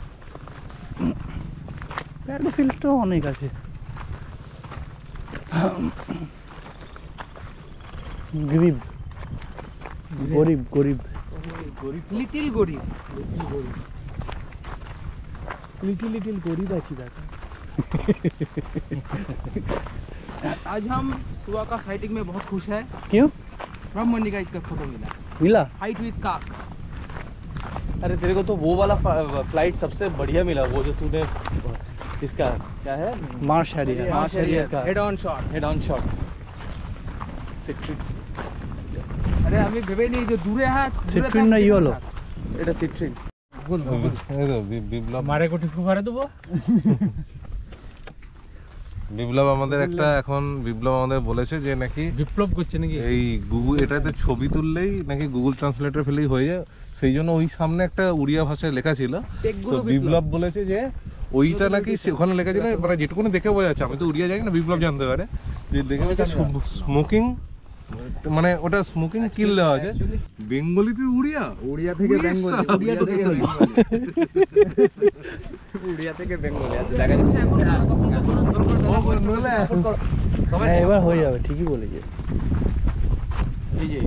প্যাডিফিল তো অনেক আছে। গরিব গরিব গরিব লিটিল গরিব। लिटिल गरीब अच्छी बात है। आज हम सुबह का साइटिंग में बहुत खुश है। क्यों? ब्रह्मण्य का इसका फोटो मिला, मिला? हाइट विद काक। अरे तेरे को तो वो वाला फ्लाइट सबसे बढ़िया मिला, वो जो तूने इसका क्या है মার্শ হ্যারিয়ার मार्श हैरियर का head on shot. Head on shot citrine. আরে আমি ভেবে নিই যে দূরে হাত সিট্রিন না ইয়েলো এটা সিট্রিন। বিপ্লব মারে কোটি ফুফারে দেবো। বিপ্লব আমাদের একটা এখন বিপ্লব আমাদের বলেছে যে নাকি বিপ্লব করছে নাকি? এই গুগল এটাতে ছবি তুললেই নাকি গুগল ট্রান্সলেটর ফেলেই হয়ে যায়, সেই জন্য ওই সামনে একটা উড়িয়া ভাষায় লেখা ছিল। তো বিপ্লব বলেছে যে ওইটা নাকি ওখানে লেখা ছিল, মানে যেটুকুনি দেখে বোঝা যাচ্ছে, আমি তো উড়িয়া জানি না, বিপ্লব জানতে পারে, যে দেখে স্মোকিং, মানে ওটা স্মোকিং কিল দেওয়া আছে। বেঙ্গলিতে উড়িয়া, উড়িয়া থেকে বেঙ্গলি, উড়িয়া থেকে উড়িয়া থেকে বেঙ্গলি আছে, দেখা যাচ্ছে। হ্যাঁ এবার হয়ে যাবে, ঠিকই বলেছে। এই যে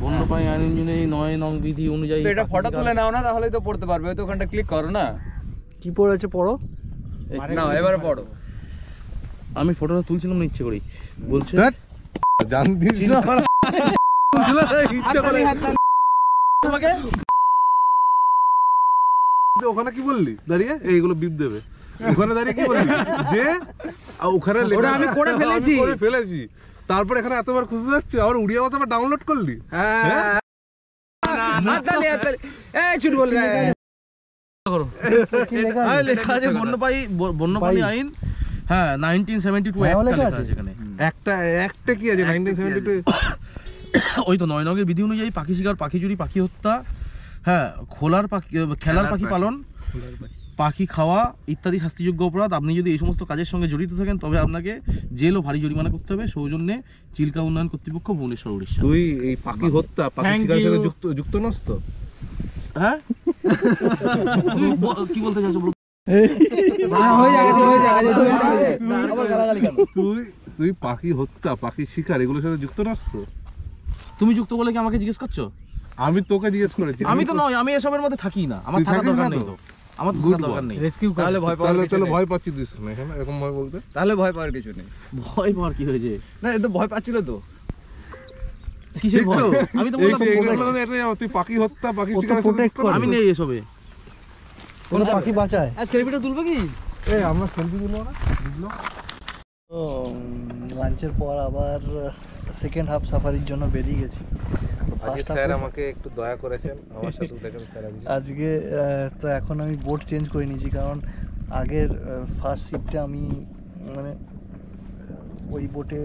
বন্যপ্রাণী আইন অনুযায়ী 9 নং বিধি অনুযায়ী তো এটা ফটো তুলে নাও না, তাহলেই তো পড়তে পারবে। তো ওখানটা ক্লিক করো না। কি পড়েছে পড়ো। নাও এবারে পড়ো। আমি ফটোটা তুলছিলাম না ইচ্ছে করেই, বলছে জানতিস না ইচ্ছা করে তোমাকে ওখানে কি বললি দাঁড়িয়ে এইগুলো বিপ দেবে, ওখানে দাঁড়িয়ে কি বললি যে ওখানে লেখা আমি করে ফেলেছি। করে ফেলেছি, তারপর এখানে এতবার খুঁজে যাচ্ছে, আবার উড়িয়া ভাষা আবার ডাউনলোড করলি। হ্যাঁ এই চুট বল লেখা আছে বন্যপ্রাণী আইন, হ্যাঁ 1972 হ্যাঁ, একটা লেখা লেখা আছে। আছে এখানে। একটা কি আছে 1972 ওই তো 9 নংয়ের বিধি অনুযায়ী পাখি শিকার, পাখি চুরি, পাখি হত্যা, হ্যাঁ খোলার পাখি, খেলার পাখি পালন, পাখি খাওয়া ইত্যাদি শাস্তিযোগ্য অপরাধ। আপনি যদি এই সমস্ত কাজের সঙ্গে জড়িত থাকেন তবে আপনাকে জেল ও ভারী জরিমানা করতে হবে। সৌজন্যে চিল্কা উন্নয়ন কর্তৃপক্ষ, ভুবনেশ্বর, উড়িষ্যা। তুই এই পাখি হত্যা, পাখি Thank শিকারের সাথে you. যুক্ত নস তো? হ্যাঁ তুমি কি বলতে চাইছো বলো? হয়ে যাবে আবার গালাগালি কেন? তুই পাখি হত্যা, পাখি শিকার এগুলোর সাথে যুক্ত নস তো? তুমি যুক্ত বলে কি আমাকে জিজ্ঞেস করছো? আমি তোকে জিজ্ঞেস করেছি। আমি তো নয়, আমি এসবের মধ্যে থাকি না, আমার তুই থাকার থাকিস দরকার না নেই তো? তো, আমার Good থাকার দরকার boy. নেই। রেস্কিউ তাহলে ভয় পাওয়ার কিছু তাহলে নেই। ভয় পাচ্ছিস তুই শোনা এখানে এরকম ভয় বলতে? তাহলে ভয় পাওয়ার কিছু নেই। ভয় পাওয়ার কি হয়েছে? না এ তো ভয় পাচ্ছিল তো। কিসের ঠিক ভয়? তো? আমি তো এই বললাম সেই protect। এগুলো তো এটাই তুই পাখি হত্যা, পাখি ও তো শিকারের সাথে protect যুক্ত নস? আমি নেই এসবে। কোনো পাখি বাঁচায়। আর সেলফিটা তুলবে কি? এই আমরা সেলফি তুলবো না? তো লাঞ্চের পর আবার সেকেন্ড হাফ সাফারির জন্য বেরিয়ে গেছি। ফার্স্ট স্যার আমাকে একটু দয়া করেছেন, আমার সাথে উঠেছেন স্যার আজকে তো এখন আমি বোট চেঞ্জ করে নিয়েছি, কারণ আগের ফার্স্ট শিফটে আমি মানে ওই বোটে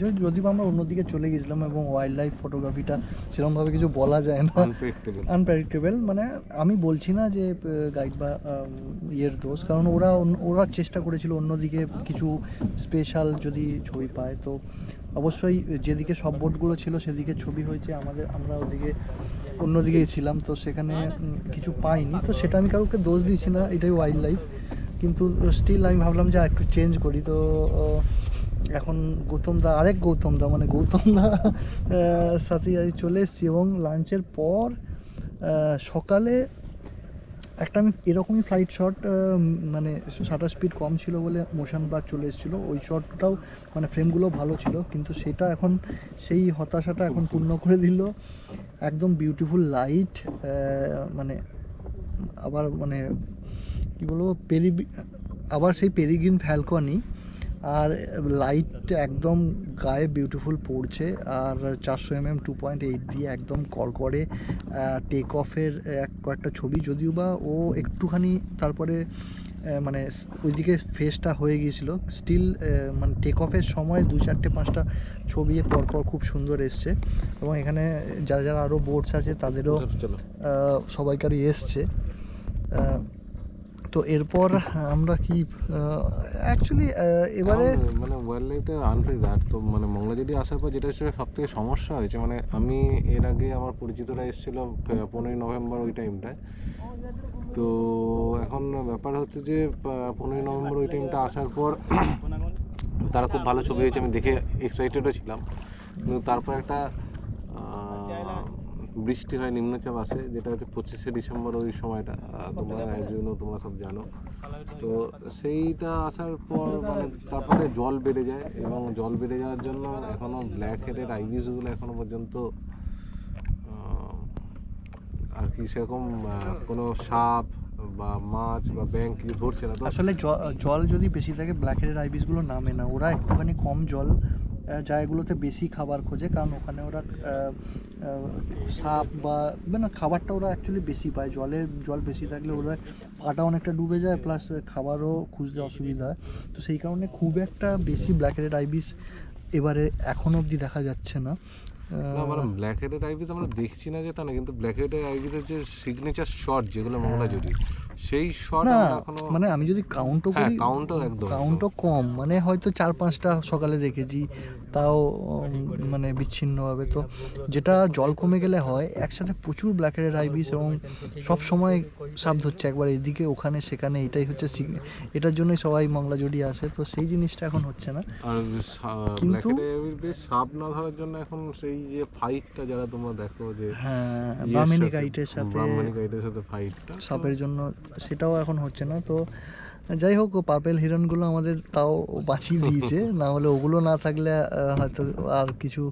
যদিও আমরা অন্যদিকে চলে গেছিলাম এবং ওয়াইল্ড লাইফ ফটোগ্রাফিটা সেরকমভাবে কিছু বলা যায় না, আনপ্রেডিক্টেবল। মানে আমি বলছি না যে গাইড বা ইয়ের দোষ, কারণ ওরা চেষ্টা করেছিল অন্যদিকে কিছু স্পেশাল যদি ছবি পায়, তো অবশ্যই যেদিকে সব বোটগুলো ছিল সেদিকে ছবি হয়েছে, আমরা ওদিকে অন্যদিকে ছিলাম, তো সেখানে কিছু পাইনি। তো সেটা আমি কাউকে দোষ দিচ্ছি না, এটাই ওয়াইল্ড লাইফ, কিন্তু স্টিল আমি ভাবলাম যে একটু চেঞ্জ করি। তো এখন আরেক গৌতম দা সাথে চলে এসেছি এবং লাঞ্চের পর সকালে একটা আমি এরকমই ফ্লাইট শট, মানে শাটার স্পিড কম ছিল বলে মোশন ব্লার চলে এসেছিলো, ওই শটটাও মানে ফ্রেমগুলো ভালো ছিল, কিন্তু সেটা এখন সেই হতাশাটা এখন পূর্ণ করে দিল। একদম বিউটিফুল লাইট, মানে আবার মানে কী বলবো আবার সেই পেরিগ্রিন ফ্যালকনই, আর লাইট একদম গায়ে বিউটিফুল পড়ছে, আর 400 mm 2.8 দিয়ে একদম কড়কড়ে টেক অফের কয়েকটা ছবি, যদিও বা ও একটুখানি তারপরে মানে ওইদিকে ফেসটা হয়ে গিয়েছিল, স্টিল মানে টেক অফের সময় 2-4-5টা ছবি পরপর খুব সুন্দর এসছে। এবং এখানে যারা আরও বোটস আছে তাদেরও সবাইকারই এসছে। তো এরপর আমরা কি অ্যাকচুয়ালি এবারে মানে ওয়াইল্ড লাইফটা আনপ্রেডিক্টেবল। তো মানে মংলাজুড়ি আসার পর যেটা সব থেকে সমস্যা হয়েছে, মানে আমি এর আগে আমার পরিচিতরা এসেছিল 15ই নভেম্বর ওই টাইমটায়, তো এখন ব্যাপার হচ্ছে যে 15ই নভেম্বর ওই টাইমটা আসার পর তারা খুব ভালো ছবি হয়েছে, আমি দেখে এক্সাইটেডও ছিলাম, কিন্তু তারপর একটা বৃষ্টি হয়, নিম্নচাপ আসে, যেটা হচ্ছে 25শে ডিসেম্বর ওই সময়টা, তোমরা সব জানো। তো সেইটা আসার পর মানে তারপরে জল বেড়ে যায়, এবং জল বেড়ে যাওয়ার জন্য এখনও ব্ল্যাক হেডের আইবিসগুলো এখনও পর্যন্ত আর কি সেরকম কোনো সাপ বা মাছ বা ব্যাঙ কিছু ধরছে না। তো আসলে জল যদি বেশি থাকে ব্ল্যাক হেডেড আইবিসগুলো নামে না, ওরা একটুখানি কম জল জায়গাগুলোতে বেশি খাবার খোঁজে, কারণ ওখানে ওরা সাপ বা মানে খাবারটা ওরা অ্যাকচুয়ালি বেশি পায়। জল বেশি থাকলে ওরা পাটা অনেকটা ডুবে যায়, প্লাস খাবারও খুঁজতে অসুবিধা হয়। তো সেই কারণে খুব একটা বেশি ব্ল্যাক হেডেড আইবিস এবারে এখনো অবধি দেখা যাচ্ছে না। না মানে ব্ল্যাক হেডেড আইবিস আমরা দেখছি না যে তা না, কিন্তু ব্ল্যাক হেডেড আইবিসের যে সিগনেচার শট যেগুলো মংলাজুরি, সেই শট না আমরা এখনো মানে আমি যদি কাউন্টও করি, কাউন্টও একদম কাউন্টও কম, মানে হয়তো 4-5টা সকালে দেখেছি, তাও মানে বিচ্ছিন্নভাবে। তো যেটা জল কমে গেলে হয় একসাথে প্রচুর ব্ল্যাক হেডেড আইবিস এবং সব সময় সাপ ধরছে একবার এদিকে ওখানে সেখানে, এটাই হচ্ছে এটার জন্যই সবাই মংলাজুরি আসে। তো সেই জিনিসটা এখন হচ্ছে না। আর ব্ল্যাক হেডেড আইবিস সাপ না ধরার জন্য এখন সেই যে ফাইটটা যারা তোমরা দেখো যে হ্যাঁ ব্রাহ্মণী গাইটের সাথে ফাইটটা সাপের জন্য, সেটাও এখন হচ্ছে না। তো যাই হোক, পার্পেল হিরনগুলো আমাদের তাও বাঁচিয়ে দিয়েছে, না হলে ওগুলো না থাকলে হয়তো আর কিছু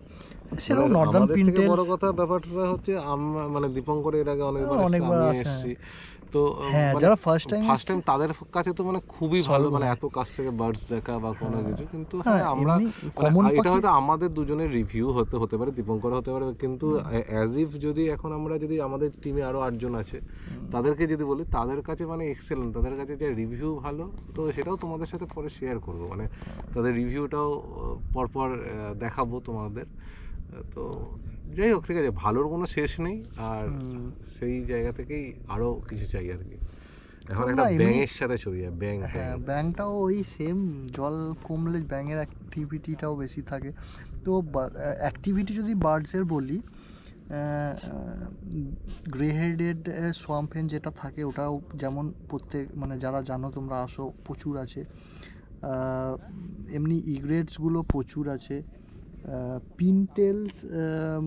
সেরকম নর্দার্ন পিনটেল। বড় কথা ব্যাপারটা হচ্ছে আমরা মানে দীপঙ্করে এর আগে অনেকবার এসেছি, তো হ্যাঁ যারা ফার্স্ট টাইম তাদের কাছে তো মানে খুবই ভালো, মানে এত কাছ থেকে বার্ডস দেখা বা কোনো কিছু। কিন্তু হ্যাঁ আমরা এটা হয়তো আমাদের দুজনের রিভিউ হতে পারে, দীপঙ্কর হতে পারে, কিন্তু অ্যাজ ইফ যদি এখন আমরা যদি আমাদের টিমে আরো 8 জন আছে তাদেরকে যদি বলি, তাদের কাছে মানে এক্সেলেন্ট, তাদের কাছে যে রিভিউ ভালো, তো সেটাও তোমাদের সাথে পরে শেয়ার করবো, মানে তাদের রিভিউটাও পরপর দেখাবো তোমাদের। তো যাই হোক, ঠিক আছে, ভালোর কোনো শেষ নেই, আর সেই জায়গা থেকেই আরো কিছু চাই আর কি। এখন একটা ব্যাঙের সাথে ছবি, হ্যাঁ ব্যাঙটাও ওই সেম, জল কমলে ব্যাঙের অ্যাক্টিভিটিটাও বেশি থাকে। তো অ্যাক্টিভিটি যদি বার্ডসের বলি, গ্রে হেডেড সোয়াম্প হেন যেটা থাকে ওটাও যেমন প্রত্যেক মানে যারা জানো তোমরা আসো প্রচুর আছে, এমনি ইগ্রেটসগুলো প্রচুর আছে, পিনটেলস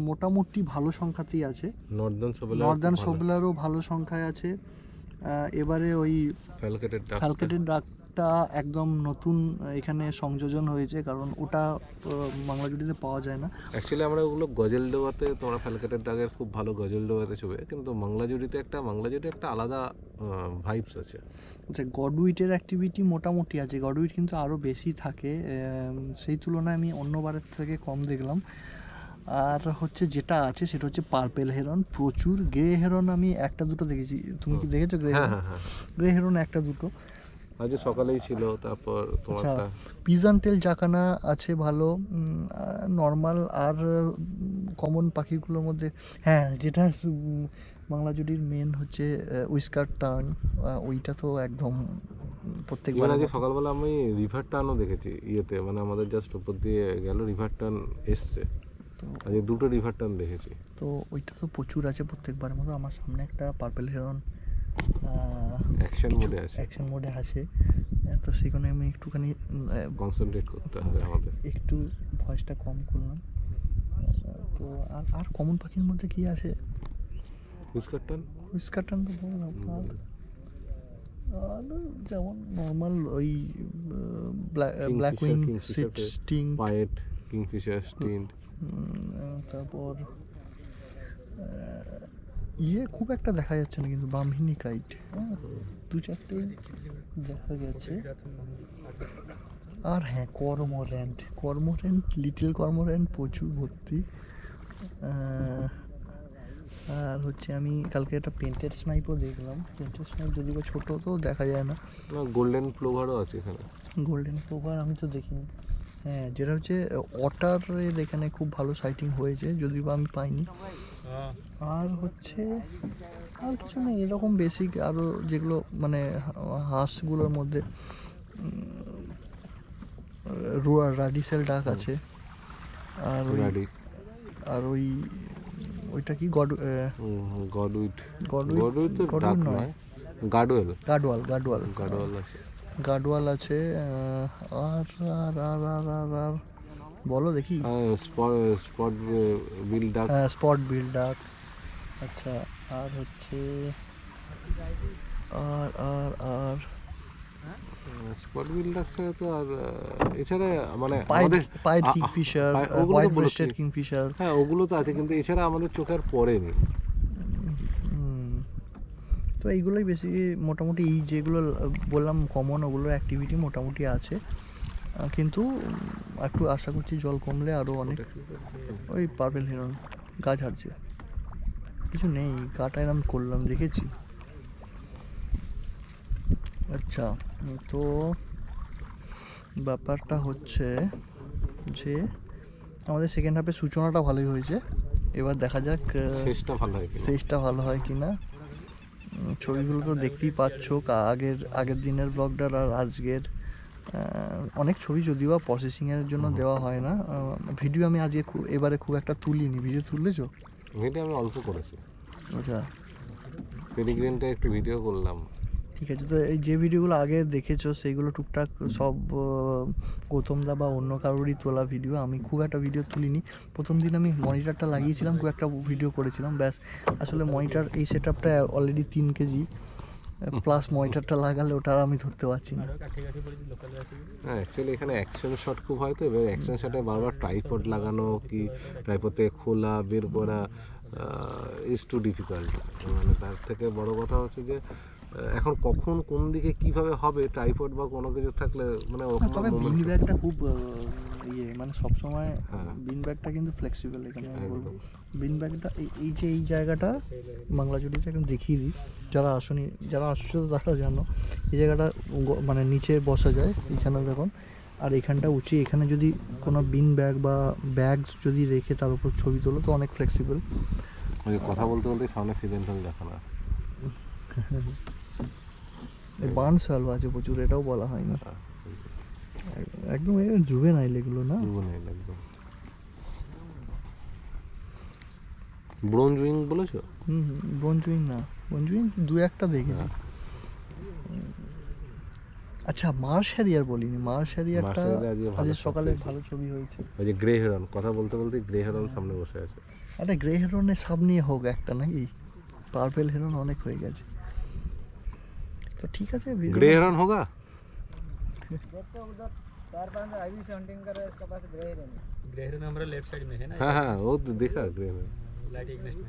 মোটামুটি ভালো সংখ্যাতেই আছে, নর্দার্ন সোবলারও ভালো সংখ্যায় আছে। এবারে ওই ফ্যালকেটেড ডাকটা একদম নতুন এখানে সংযোজন হয়েছে, কারণ ওটা বাংলাজুড়িতে পাওয়া যায় না। অ্যাকচুয়ালি আমরা ওগুলো গজলডোবাতে, তোমরা ফ্যালকেটেড ডাকের খুব ভালো গজলডোবাতে ছবি, কিন্তু বাংলাজুড়িতে একটা আলাদা ভাইবস আছে। আচ্ছা, গডউইটের অ্যাক্টিভিটি মোটামুটি আছে, গডউইট কিন্তু আরও বেশি থাকে, সেই তুলনায় আমি অন্যবারের থেকে কম দেখলাম। আর হচ্ছে যেটা আছে সেটা হচ্ছে পার্পেল হেরন, প্রচুর। গ্রে হেরন আমি একটা দুটো দেখেছি, তুমি কি দেখেছো গ্রে হেরন? গ্রে হেরন একটা দুটো আজ সকালেই ছিল। তারপর তোমার পিজনটেল জাকানা আছে ভালো, নর্মাল। আর কমন পাখিগুলোর মধ্যে হ্যাঁ যেটা বাংলাজুড়ির মেন হচ্ছে উইস্কার টার্ন, ওইটা তো একদম প্রত্যেকবার। আজকে সকালবেলা আমি রিভার টার্নও দেখেছি ইয়েতে, মানে আমাদের জাস্ট উপর দিয়ে গেল রিভার টার্ন এসছে, আজকে 2টো রিভার টার্ন দেখেছি। তো ওইটা তো প্রচুর আছে প্রত্যেকবারের মতো। আমার সামনে একটা পার্পেল হেরন অ্যাকশন মোডে আছে, তো সেখানে আমি একটুখানি কনসেন্ট্রেট করতে হবে আমাদের, একটু ভয়েসটা কম করলাম। তো আর কমন পাখির মধ্যে কি আছে? হুইস্কার টার্ন তো বললাম, আর যেমন নর্মাল ওই black wing, sting, পায়েট, Kingfisher, stint. তারপর খুব একটা দেখা যাচ্ছে না, কিন্তু ব্রাহ্মণী কাইট 2-4টে দেখা গেছে। আর হ্যাঁ কর্মোরেন্ট লিটল কর্মোরেন্ট প্রচুর ভর্তি। আর হচ্ছে আমি কালকে একটা পেন্টেড স্নাইপও দেখলাম, পেন্টেড স্নাইপ যদি বা ছোটো তো দেখা যায় না। গোল্ডেন প্লোভারও আছে এখানে। গোল্ডেন প্লোভার আমি তো দেখিনি। হ্যাঁ যেটা হচ্ছে ওয়াটারের এখানে খুব ভালো সাইটিং হয়েছে, যদিও বা আমি পাইনি। আর হচ্ছে আর কিছু নেই এরকম বেসিক, আরও যেগুলো মানে হাঁসগুলোর মধ্যে রাডিসেল ডাক আছে, আর ওইটা কি গার্ডওয়াল আছে। আর আর আর আর আর আর বলো দেখি। স্পট বিল ডাক। আচ্ছা, আর হচ্ছে আর স্পট বিল ডাক ছাড়া তো আর এছাড়া মানে আমাদের pied Kingfisher, white breasted Kingfisher, হ্যাঁ ওগুলো তো আছে, কিন্তু এছাড়া আমাদের চোখে আর পড়েনি। তো এইগুলোই বেশি মোটামুটি এই যেগুলো বললাম কমন ওগুলো অ্যাক্টিভিটি মোটামুটি আছে, কিন্তু একটু আশা করছি জল কমলে আরও অনেক। ওই পার্পেল হিরন গা ঝাড়ছে, কিছু নেই, গাটা এরম করলাম দেখেছি। আচ্ছা, তো ব্যাপারটা হচ্ছে যে আমাদের সেকেন্ড হাফের সূচনাটা ভালোই হয়েছে, এবার দেখা যাক শেষটা ভালো হয় কি না। ছবিগুলো তো দেখতেই পাচ্ছ, আগের দিনের ব্লগটার আর আজকের অনেক ছবি যদিও বা প্রসেসিংয়ের জন্য দেওয়া হয় না। ভিডিও আমি আজকে এবারে খুব একটা তুলিনি। ভিডিও তুললেছো? ভিডিও আমি অল্প করেছি। আচ্ছা, পেডিগ্রিনটা একটু ভিডিও করলাম। ঠিক আছে। তো এই যে ভিডিওগুলো আগে দেখেছো সেইগুলো টুকটাক সব গৌতমদা বা অন্য কারোরই তোলা ভিডিও, আমি খুব একটা ভিডিও তুলিনি। প্রথম দিন আমি মনিটরটা লাগিয়েছিলাম, খুব একটা ভিডিও করেছিলাম ব্যাস। আসলে মনিটর এই সেট আপটা অলরেডি 3 কেজি প্লাস মনিটরটা লাগালে ওটা আমি ধরতে পারছি না। হ্যাঁ, অ্যাকচুয়ালি এখানে অ্যাকশন শট খুব হয়, তো এবার অ্যাকশন শটে বারবার ট্রাইপড লাগানো কি ট্রাইপড থেকে খোলা বের করা ইজ টু ডিফিকাল্ট। মানে তার থেকে বড় কথা হচ্ছে যে এখন কখন কোন দিকে কিভাবে হবে ট্রাইপড বা কোনো কিছু থাকলে মানে তবে বিন ব্যাগটা খুব মানে সবসময় বিন ব্যাগটা কিন্তু ফ্লেক্সিবল। এখানে বলবো বিন ব্যাগটা এই জায়গাটা বাংলাজুড়িতে এখন দেখিয়ে দিই, যারা আসছো তারা জানো এই জায়গাটা মানে নিচে বসা যায় এখানেও দেখুন, আর এখানটা উঁচু। এখানে যদি কোনো বিন ব্যাগ বা ব্যাগ যদি রেখে তার উপর ছবি তোলো তো অনেক ফ্লেক্সিবল। কথা বলতে বলতে সামনে ফিদেন্টাল দেখা না, বার্ন সালভ আছে প্রচুর, এটাও বলা হয় না। একদম জুভেনাইল এগুলো না, একদম ব্রোঞ্জ উইং বলেছো? ব্রোঞ্জ উইং না, ব্রোঞ্জ উইং 2-1টা দেখেছি। আচ্ছা, মার্শ হ্যারিয়ার বলিনি, মার্শ হ্যারিয়ারটা আজ সকালে ভালো ছবি হয়েছে। ওই যে গ্রে হেরন, কথা বলতে বলতে গ্রে হেরন সামনে বসে আছে। একটা গ্রে হেরনের সাব নিয়ে হোক একটা নাকি, পার্পেল হেরন অনেক হয়ে গেছে। तो ठीक है, ग्रे हेरन होगा। ग्रे हेरन हमारा लेफ्ट साइड में है ना। हाँ हाँ, वो तो देखा ग्रे हेरन लाइट इग्निस्ट में।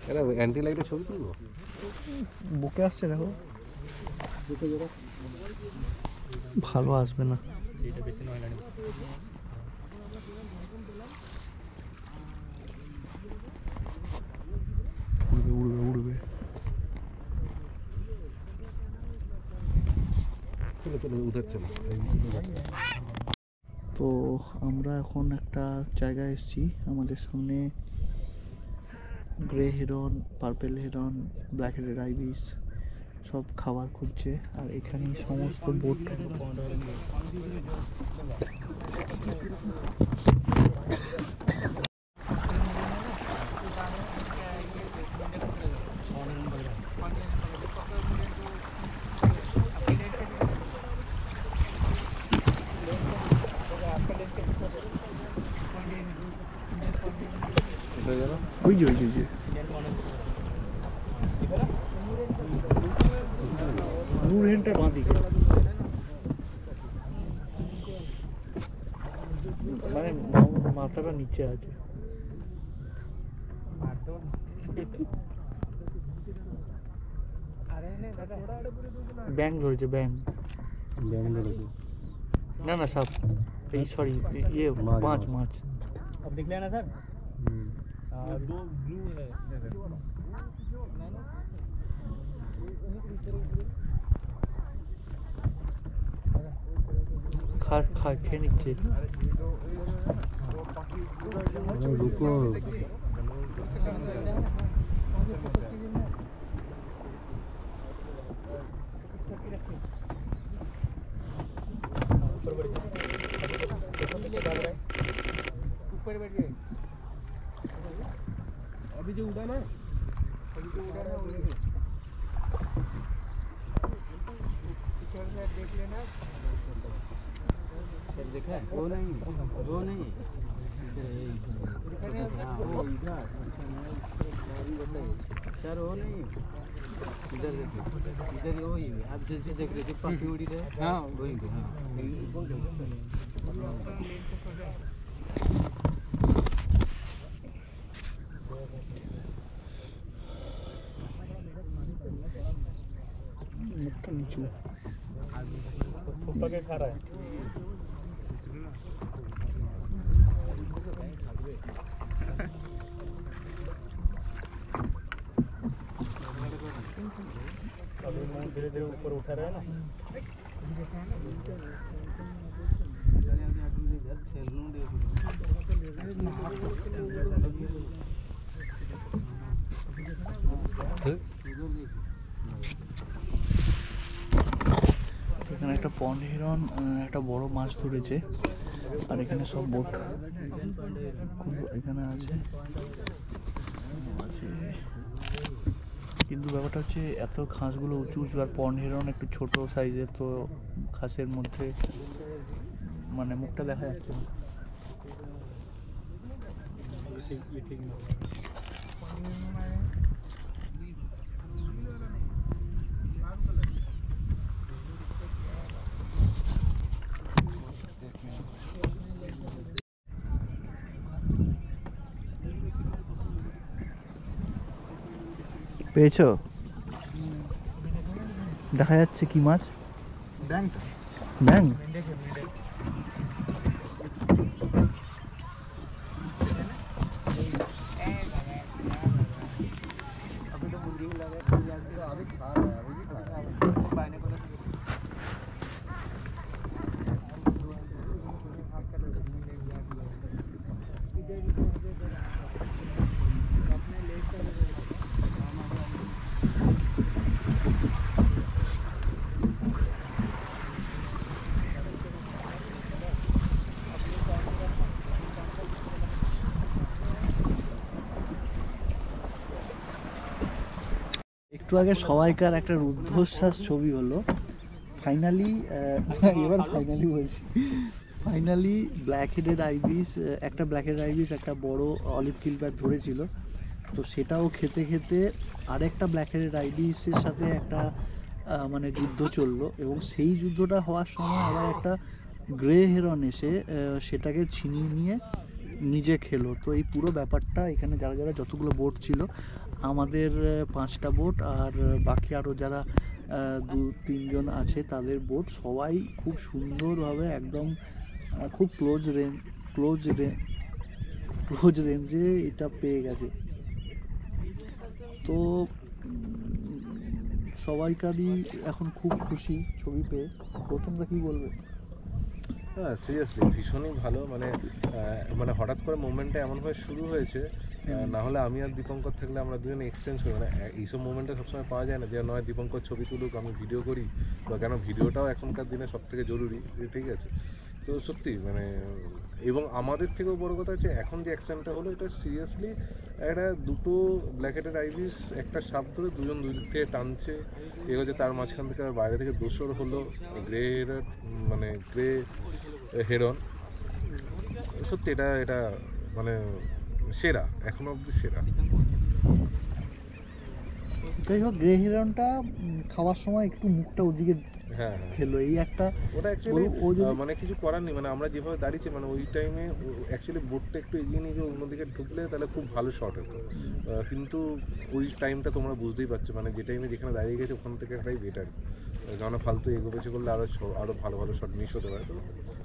अरे एंटी लाइट ছবি তুলবো, বুকে আসছে দেখো, ভালো আসবে না সেটা বেশি নয় লাগে। উড়বে তো আমরা এখন একটা জায়গায় এসেছি, আমাদের সামনে grey heron, purple heron, black headed ibis সব খাবার খুঁজছে, আর এখানে সমস্ত বোট ওই যে নূর হেন্টার বাঁদিকে, মানে মাথাটা নিচে আছে। ব্যাং ধরেছে, ব্যাং না না সাপ, এই সরি ये माछ। अब निकले ना सर। दो ब्लू है। खा खेয়ে নিচ্ছে। रुको ऊपर बैठ गए। अभी जो उड़ा ना, देख लेना। देखा है? वो नहीं वो इधर सर, वो नहीं इधर वही आप जैसे देख रहे थे पक्षी उड़ी रहे। हाँ वही, हाँ নিচু। এখানে একটা পন্ড হিরন একটা বড় মাছ ধরেছে, আর এখানে সব বোট এখানে আছে। কিন্তু ব্যাপারটা হচ্ছে এত ঘাসগুলো উঁচু উঁচু, আর পন্ড হিরন একটু ছোট সাইজের, তো ঘাসের মধ্যে মানে মুখটা দেখা যাচ্ছে না। পেয়েছো? দেখা যাচ্ছে কি মাছ? ব্যাং। একটু আগে সবাইকার একটা রুদ্ধশ্বাস ছবি হলো। Finally finally black headed ibis, একটা ব্ল্যাক হেডেড আইবিস একটা বড় অলিভ কিলব্যাক ধরেছিল, তো সেটাও খেতে খেতে আরেকটা ব্ল্যাক হেডেড আইবিসের সাথে একটা মানে যুদ্ধ চললো, এবং সেই যুদ্ধটা হওয়ার সময় আবার একটা গ্রে হেরন এসে সেটাকে ছিনিয়ে নিয়ে নিজে খেলো। তো এই পুরো ব্যাপারটা এখানে যারা যারা যতগুলো বোট ছিল, আমাদের 5টা বোট আর বাকি আরও যারা 2-3 জন আছে তাদের বোট, সবাই খুব সুন্দরভাবে একদম খুব ক্লোজ রেঞ্জে এটা পেয়ে গেছে। তো সবাইকারই এখন খুব খুশি ছবি পেয়ে। প্রথমটা কি বলবে? হ্যাঁ, সিরিয়াসলি ভীষণই ভালো। মানে হঠাৎ করে মুভমেন্টটা এমনভাবে শুরু হয়েছে, না হলে আমি আর দীপঙ্কর থাকলে আমরা দুজনে এক্সচেঞ্জ করি। মানে এইসব মুভমেন্টে সবসময় পাওয়া যায় না, যে নয় দীপঙ্কর ছবি তুলুক আমি ভিডিও করি, বা কেন ভিডিওটাও এখনকার দিনে সব থেকে জরুরি, ঠিক আছে? তো সত্যি মানে, এবং আমাদের থেকেও বড় কথা হচ্ছে এখন যে অ্যাকশনটা হলো, এটা সিরিয়াসলি একটা দুটো ব্ল্যাক হেডেড আইবিস একটা সাপ ধরে দুজন দুই দিক থেকে টানছে, এ হচ্ছে তার মাঝখান থেকে বাইরে থেকে দোসর হলো গ্রে হেরন। সত্যি এটা মানে সেরা, এখনো অবধি সেরা। যাই হোক, গ্রে হিরনটা খাওয়ার সময় একটু মুখটা ওদিকে হ্যাঁ খেলো, এই একটা ওটা অ্যাকচুয়ালি মানে কিছু করার নেই। মানে আমরা যেভাবে দাঁড়িয়েছি, মানে ওই টাইমে অ্যাকচুয়ালি বোটটা একটু এগিয়ে নিয়ে গিয়ে অন্যদিকে ঢুকলে তাহলে খুব ভালো শট হতো, কিন্তু ওই টাইমটা তোমরা বুঝতেই পারছো, মানে যে টাইমে যেখানে দাঁড়িয়ে গেছে ওখান থেকে একটাই বেটার, কারণ ফালতু এগোপেছে করলে আরও ভালো ভালো শট মিস হতে পারে। তো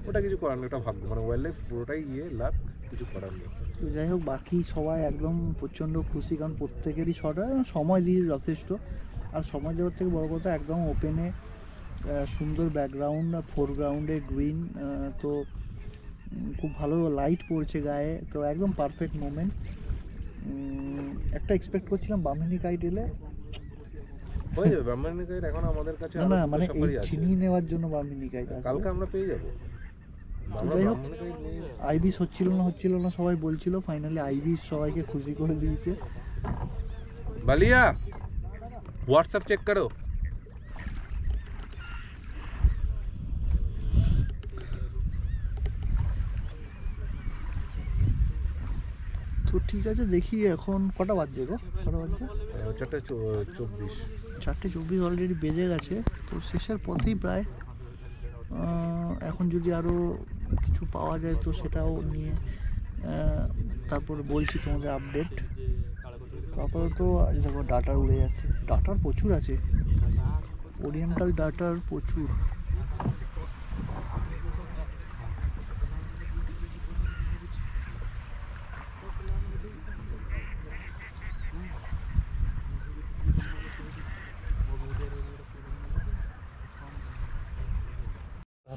ওটা কিছু করার নেই, ওটা ভাগ্য, মানে ওয়াইল্ড লাইফ পুরোটাই লাক, কিছু করার নেই। তো যাই হোক, বাকি সবাই একদম প্রচণ্ড খুশি, কারণ প্রত্যেকেরই শট সময় দিয়ে যথেষ্ট। আর সময় দেওয়ার থেকে বড় কথা, একদম ওপেনে সুন্দর ব্যাকগ্রাউন্ড, ফোরগ্রাউন্ডে গ্রিন, তো খুব ভালো লাইট পড়ছে গায়ে, তো একদম পারফেক্ট মোমেন্ট। একটা এক্সপেক্ট করছিলাম বামহিনী কাইট এলে হয়ে যাবে। বামহিনী কাইট এখন আমাদের কাছে না, মানে ছিনিয়ে নেওয়ার জন্য বামহিনী কাইট কালকে আমরা পেয়ে যাবো। যাই হোক, আইবিস হচ্ছিল না সবাই বলছিল, ফাইনালি আইবিস সবাইকে খুশি করে দিয়েছে। বালিয়া হোয়াটসঅ্যাপ চেক করো। তো ঠিক আছে, দেখি এখন কটা বাজছে গো? 4:24। 4:24 অলরেডি বেজে গেছে, তো শেষের পথেই প্রায়। এখন যদি আরও কিছু পাওয়া যায় তো সেটাও নিয়ে তারপর বলছি তোমাদের আপডেট। আপাতত দেখো ডাটা উড়ে যাচ্ছে, ডাটার প্রচুর আছে। ওরিয়েন্টাল ডাটার প্রচুর।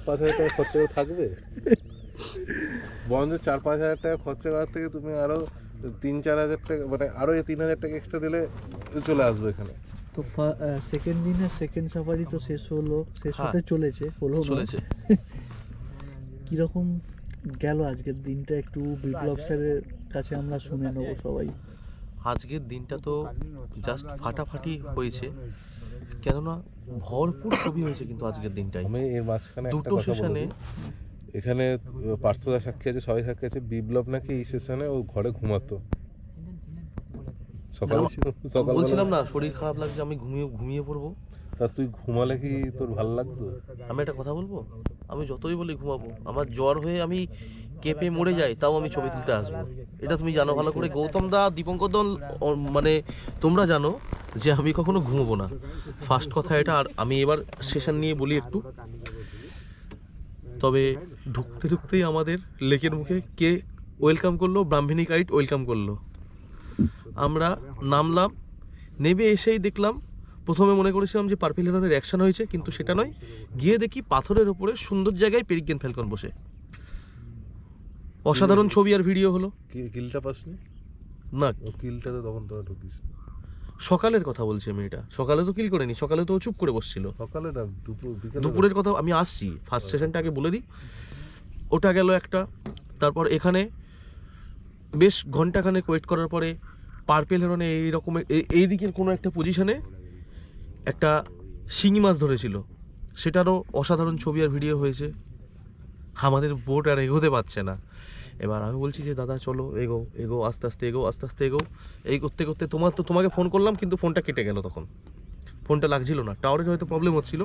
$5,000 খরচা করে থাকবে, বরঞ্চ 4-5 হাজার টাকা খরচা করার থেকে তুমি আরো 3-4 হাজার টাকা, মানে আরো 3,000 টাকা এক্সট্রা দিলে চলে আসবে এখানে। তো সেকেন্ড দিনে সেকেন্ড সাফারি তো শেষ হলো, শেষ হতে চলেছে, হলো না? চলেছে। কিরকম গেল আজকের দিনটা, একটু বিপ্লব স্যারের কাছে আমরা শুনে নেবো সবাই। আজকের দিনটা তো জাস্ট ফাটাফাটি হয়েছে, কেননা ভরপুর ছবি হয়েছে কিন্তু আজকের দিনটাই। আমি এর মাঝখানে একটা দুটো কথা সেশনে বলবো। এখানে পার্থদা সাক্ষী আছে, সবাই সাক্ষী আছে, বিপ্লব নাকি এই সেশনে ও ঘরে ঘুমাতো সকাল বলছিলাম না শরীর খারাপ লাগছে, আমি ঘুমিয়ে পড়বো। তা তুই ঘুমালে কি তোর ভালো লাগতো? আমি একটা কথা বলবো, আমি যতই বলি ঘুমাবো, আমার জ্বর হয়ে আমি কেঁপে মরে যাই, তাও আমি ছবি তুলতে আসবো। এটা তুমি জানো ভালো করে, গৌতম দা, দীপঙ্কর দল, মানে তোমরা জানো যে আমি কখনো ঘুমবো না, ফার্স্ট কথা এটা। আর আমি এবার সেশন নিয়ে বলি একটু। তবে ঢুকতে ঢুকতেই আমাদের লেকের মুখে কে ওয়েলকাম করলো, ব্রাহ্মণী কাইট ওয়েলকাম করলো। আমরা নামলাম, নেমে এসেই দেখলাম, প্রথমে মনে করেছিলাম যে পার্পল হেরনের অ্যাকশন হয়েছে, কিন্তু সেটা নয়। গিয়ে দেখি পাথরের ওপরে সুন্দর জায়গায় পেরিগেন ফ্যালকন বসে, অসাধারণ ছবি আর ভিডিও হলো। কিলটা পাসনি না, কিলটাতে তখন তোরা ঢুকিস। সকালের কথা বলছি আমি, এটা সকালে তো কিল করেনি, সকালে তো ও চুপ করে বসছিল। সকালে না, দুপুরের কথা আমি আসছি, ফার্স্ট সেশনটা আগে বলে দিই। ওটা গেল একটা। তারপর এখানে বেশ ঘন্টাখানেক ওয়েট করার পরে পার্পেল হেরনে এই রকমের এই দিকের কোনো একটা পজিশনে একটা শিঙি মাছ ধরেছিল, সেটারও অসাধারণ ছবি আর ভিডিও হয়েছে। আমাদের বোট আর এগোতে পারছে না। এবার আমি বলছি যে দাদা চলো, এগো আস্তে আস্তে এগো। এই করতে করতে তোমাকে ফোন করলাম, কিন্তু ফোনটা কেটে গেল, তখন ফোনটা লাগছিল না, টাওয়ারের হয়তো প্রবলেম হচ্ছিল।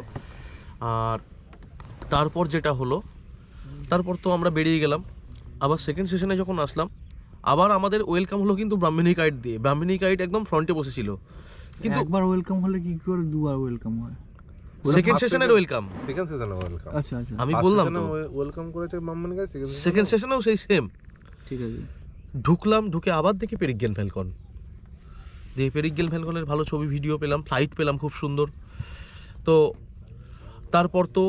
আর তারপর যেটা হলো, তারপর তো আমরা বেরিয়ে গেলাম। আবার সেকেন্ড সেশনে যখন আসলাম, আবার আমাদের ওয়েলকাম হলো কিন্তু ব্রাহ্মণী কাইট দিয়ে। ব্রাহ্মণী কাইট একদম ফ্রন্টে বসেছিল। কিন্তু একবার ওয়েলকাম হলে কি করে দুবার ওয়েলকাম হয়? সেকেন্ড সেশনের ওয়েলকাম, সেকেন্ড সেশনে ওয়েলকাম। আচ্ছা আচ্ছা, আমি বললাম তো ওয়েলকাম করেছে ব্রাহ্মণী কাইট, সেকেন্ড সেশনেও সেই সেম। ঠিক আছে। ঢুকলাম, ঢুকে আবার দেখি পেরিগেন ফ্যালকন দিয়ে, পেরিগেন ফ্যালকনের ভালো ছবি ভিডিও পেলাম, ফ্লাইট পেলাম খুব সুন্দর। তো তারপর তো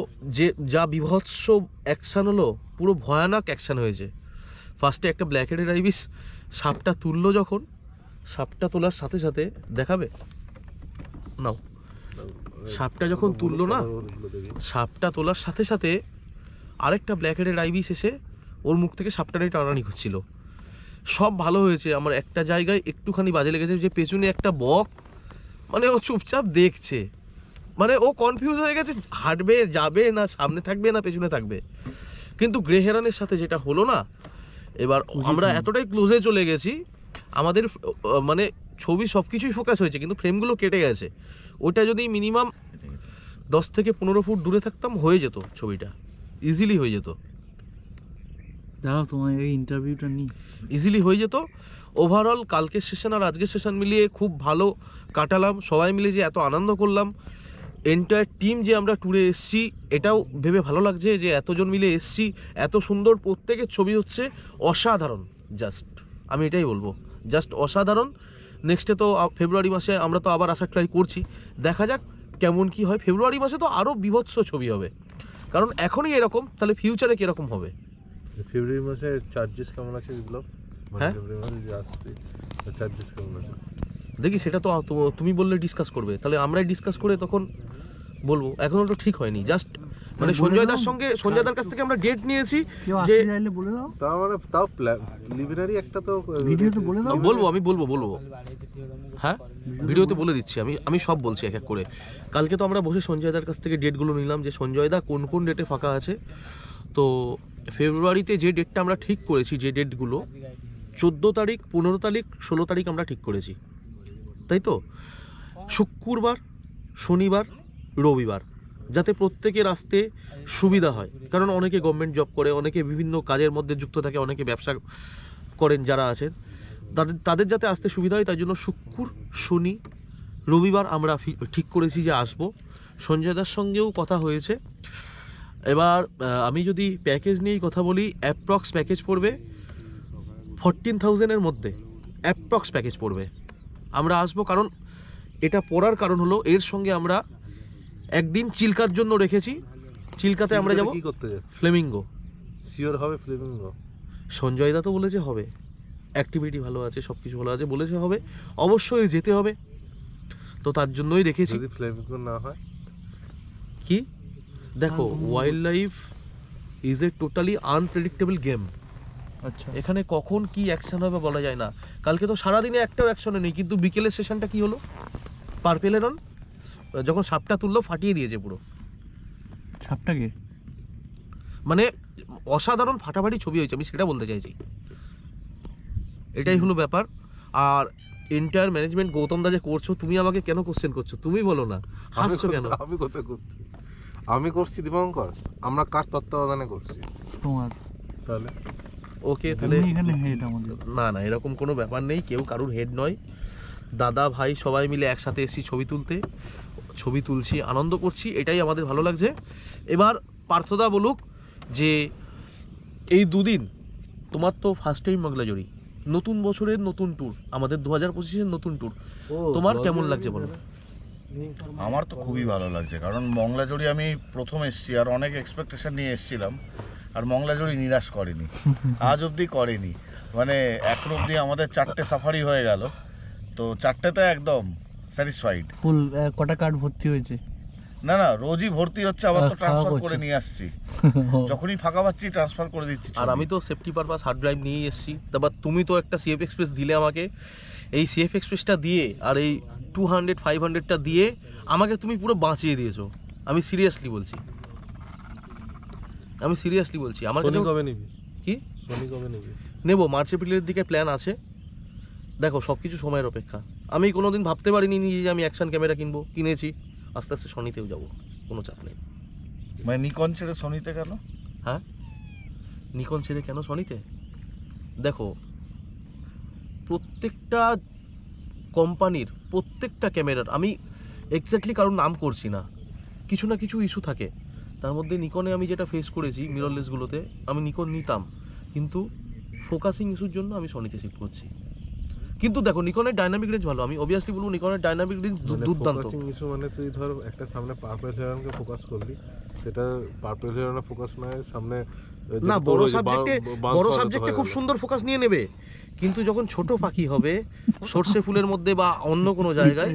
যা বিভৎস অ্যাকশান হলো, পুরো ভয়ানক অ্যাকশান হয়েছে। ফার্স্টে একটা ব্ল্যাক হেডেড আইবিস সাপটা তুললো, যখন সাপটা তোলার সাথে সাথে দেখাবে নাও, সাপটা যখন তুললো না, সাপটা তোলার সাথে সাথে আরেকটা ব্ল্যাক হেডেড আইবিস এসে ওর মুখ থেকে সাপটা নিয়ে টানাটানি করছিল। সব ভালো হয়েছে, আমার একটা জায়গায় একটুখানি বাজে লেগেছে, যে পেছনে একটা বক, মানে ও চুপচাপ দেখছে, মানে ও কনফিউজ হয়ে গেছে, হাঁটবে যাবে না, সামনে থাকবে না পেছনে থাকবে। কিন্তু গ্রে হেরনের সাথে যেটা হলো না, এবার আমরা এতটাই ক্লোজে চলে গেছি, আমাদের মানে ছবি সব কিছুই ফোকাস হয়েছে, কিন্তু ফ্রেমগুলো কেটে গেছে। ওইটা যদি মিনিমাম 10 থেকে 15 ফুট দূরে থাকতাম, হয়ে যেত ছবিটা, ইজিলি হয়ে যেত। দাঁড়াও, তোমার এই ইন্টারভিউটা নিই। ইজিলি হয়ে যেত। ওভারঅল কালকের সেশন আর আজকের সেশন মিলিয়ে খুব ভালো কাটালাম, সবাই মিলে যে এত আনন্দ করলাম, এন্টায়ার টিম যে আমরা ট্যুরে এসছি, এটাও ভেবে ভালো লাগছে যে এতজন মিলে এসছি, এত সুন্দর প্রত্যেকের ছবি হচ্ছে অসাধারণ। জাস্ট আমি এটাই বলবো, জাস্ট অসাধারণ। নেক্সটে তো ফেব্রুয়ারি মাসে আমরা তো আবার আসার ট্রাই করছি, দেখা যাক কেমন কি হয়। ফেব্রুয়ারি মাসে তো আরও বিভৎস ছবি হবে, কারণ এখনই এরকম, তাহলে ফিউচারে কীরকম হবে। ফেব্রুয়ারি মাসে চার্জেস কেমন আছে বিপ্লব? হ্যাঁ, ফেব্রুয়ারি মাসে যে আসছে চার্জেস কেমন আছে দেখি, সেটা তো তুমি বললে ডিসকাস করবে, তাহলে আমরাই ডিসকাস করে তখন বলবো। এখনো তো ঠিক হয়নি, জাস্ট মানে সঞ্জয়দার কাছ থেকে আমরা ডেট নিয়েছি যে বলে দাও, তাও প্রিলিমিনারি একটা তো ভিডিওতে বলে দাও। আমি বলবো হ্যাঁ, ভিডিওতে বলে দিচ্ছি। আমি সব বলছি এক এক করে। কালকে তো আমরা বসে সঞ্জয়দার কাছ থেকে ডেটগুলো নিলাম, যে সঞ্জয়দা কোন কোন ডেটে ফাঁকা আছে। তো ফেব্রুয়ারিতে যে ডেটটা আমরা ঠিক করেছি, যে ডেটগুলো 14 তারিখ, 15 তারিখ, 16 তারিখ আমরা ঠিক করেছি, তাই তো? শুক্রবার, শনিবার, রবিবার, যাতে প্রত্যেকের আসতে সুবিধা হয়, কারণ অনেকে গভর্নমেন্ট জব করে, অনেকে বিভিন্ন কাজের মধ্যে যুক্ত থাকে, অনেকে ব্যবসা করেন যারা আছেন, তাদের যাতে আসতে সুবিধা হয়, তাই জন্য শুক্র, শনি, রবিবার আমরা ঠিক করেছি যে আসবো। সঞ্জয় দার সঙ্গেও কথা হয়েছে। এবার আমি যদি প্যাকেজ নিয়েই কথা বলি, অ্যাপ্রক্স প্যাকেজ পড়বে 14,000-এর মধ্যে, অ্যাপ্রক্স প্যাকেজ পড়বে। আমরা আসবো, কারণ এটা পড়ার কারণ হলো এর সঙ্গে আমরা একদিন চিল্কার জন্য রেখেছি। চিল্কাতে আমরা যাব কি করতে যাচ্ছি? ফ্লেমিঙ্গো। শিওর হবে ফ্লেমিঙ্গো? সঞ্জয় দা তো বলেছে হবে, অ্যাক্টিভিটি ভালো আছে, সব কিছু ভালো আছে, বলেছে হবে, অবশ্যই যেতে হবে। তো তার জন্যই রেখেছি। যদি ফ্লেমিঙ্গো না হয় কি দেখো, wild life is a totally unpredictable game. আচ্ছা, এখানে কখন কি অ্যাকশন হবে বলা যায় না। কালকে তো সারাদিনে একটাও অ্যাকশনে নেই, কিন্তু বিকেলের সেশনটা কি হলো, পার্পেলেরন যখন সাপটা তুললো ফাটিয়ে দিয়েছে পুরো সাপটাকে। মানে অসাধারণ ফাটাফাটি ছবি হয়েছে, আমি সেটা বলতে চাইছি। এটাই হলো ব্যাপার। আর এন্টায়ার ম্যানেজমেন্ট গৌতম দা যে করছো, তুমি আমাকে কেন কোশ্চেন করছো? তুমি বলো না, হাসছো কেন? আমি কোথায় করছি? আমি করছি দীপঙ্কর, আমরা কার তত্ত্বাবধানে করছি? তোমার। তাহলে ওকে, তাহলে এখানে হেড আমাদের। না না, এরকম কোনো ব্যাপার নেই, কেউ কারুর হেড নয়। দাদা ভাই সবাই মিলে একসাথে এসেছি ছবি তুলতে, ছবি তুলছি, আনন্দ করছি, এটাই আমাদের ভালো লাগছে। এবার পার্থদা বলুক যে এই দুদিন তোমার তো ফার্স্ট টাইম মগলাজড়ি, নতুন বছরের নতুন ট্যুর, আমাদের 2025-এর নতুন ট্যুর, তোমার কেমন লাগছে বলো? আমার তো খুবই ভালো লাগছে, কারণ মংলাজড়ি আমি প্রথম এসেছি আর অনেক এক্সপেকটেশন নিয়ে এসেছিলাম, আর মংলাজড়ি নিরাশ করেনি, আজ অবধি করেনি। মানে এখন অবধি আমাদের 4টে সাফারি হয়ে গেল, তো 4টেতে একদম স্যাটিসফাইড। ফুল কটা কার্ড ভর্তি হয়েছে? না না, রোজই ভর্তি হচ্ছে, আবার তো খাওয়া ট্রান্সফার করছো। করে নিয়ে আসছি, যখনই ফাঁকা পাচ্ছি ট্রান্সফার করে দিচ্ছি। আর আমি তো সেফটি পারপাস হার্ড ড্রাইভ নিয়েই এসেছি। তারপর তুমি তো একটা সিএফ এক্সপ্রেস দিলে আমাকে, এই সিএফ এক্সপ্রেসটা দিয়ে আর এই 200-500টা দিয়ে আমাকে তুমি পুরো বাঁচিয়ে দিয়েছো। আমি সিরিয়াসলি বলছি, আমার সোনি কাছে কবে নিবি? কি সোনি কবে নিবি? নেবো, মার্চ এপ্রিলের দিকে প্ল্যান আছে। দেখো সব কিছু সময়ের অপেক্ষা। আমি কোনোদিন ভাবতে পারিনি যে আমি অ্যাকশন ক্যামেরা কিনবো, কিনেছি, আস্তে আস্তে সনিতেও যাবো, কোনো চাপ নেই। মানে নিকন ছেড়ে সোনিতে কেন? হ্যাঁ, নিকন ছেড়ে কেন সনিতে? দেখো প্রত্যেকটা কোম্পানির প্রত্যেকটা ক্যামেরার, আমি এক্স্যাক্টলি কারোর নাম করছি না, কিছু না কিছু ইস্যু থাকে। তার মধ্যে নিকনে আমি যেটা ফেস করেছি মিররলেসগুলোতে, আমি নিকন নিতাম, কিন্তু ফোকাসিং ইস্যুর জন্য আমি সনিতে শিফট করছি। কিন্তু দেখো নিকনের ডাইনামিক রেঞ্জ ভালো, আমি অবভিয়াসলি বলবো নিকনের ডাইনামিক রেঞ্জ দুর্দান্ত। ফোকাসিং ইস্যু মানে তুই ধর একটা সামনে পার্পল হেরনকে ফোকাস করলি, সেটা পার্পল হেরনে ফোকাস নয়, সামনে না বড় সাবজেক্টে খুব সুন্দর ফোকাস নিয়ে নেবে, কিন্তু যখন ছোট পাখি হবে সর্ষে ফুলের মধ্যে বা অন্য কোনো জায়গায়,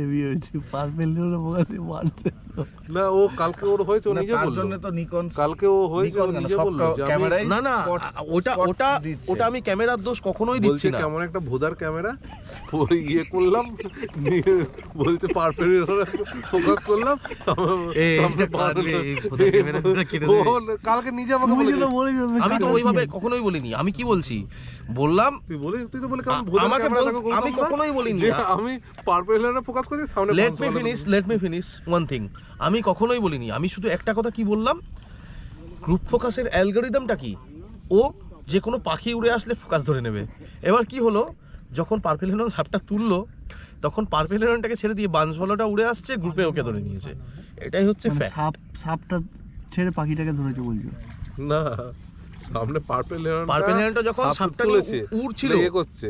না ও কালকে ওর হয়েছে, ও নিজে বলল, জন্য তো নিকন কালকে ও হয়েছে, ও নিজে বলল ক্যামেরায় না না ওটা আমি ক্যামেরার দোষ কখনোই দিচ্ছি না। কেমন একটা ভোদার ক্যামেরা ইয়ে করলাম, বলছে পার্পল ফোকাস করলাম, কালকে নিজে আমাকে বলে, আমি তো ওইভাবে কখনোই বলিনি। আমি কি বলছি বললাম, তুই তো বলে আমাকে আমি কখনোই বলিনি। আমি পার্পল হেরনে ফোকাস করছি সামনে। Let me finish one thing. আমি কখনোই বলিনি, আমি শুধু একটা কথা কি বললাম, গ্রুপ ফোকাসের অ্যালগরিদমটা কি, ও যে কোনো পাখি উড়ে আসলে ফোকাস ধরে নেবে। এবার কি হলো, যখন পার্পল হেরন সাপটা তুললো, তখন পার্পল হেরনটাকে ছেড়ে দিয়ে বানসওয়ালোটা উড়ে আসছে, গ্রুপে ওকে ধরে নিয়েছে। এটাই হচ্ছে সাপটা ছেড়ে পাখিটাকে ধরেছে বলছো? না, সামনে পার্পল হেরনটা যখন সাপটা উড়ছিল এ করছে,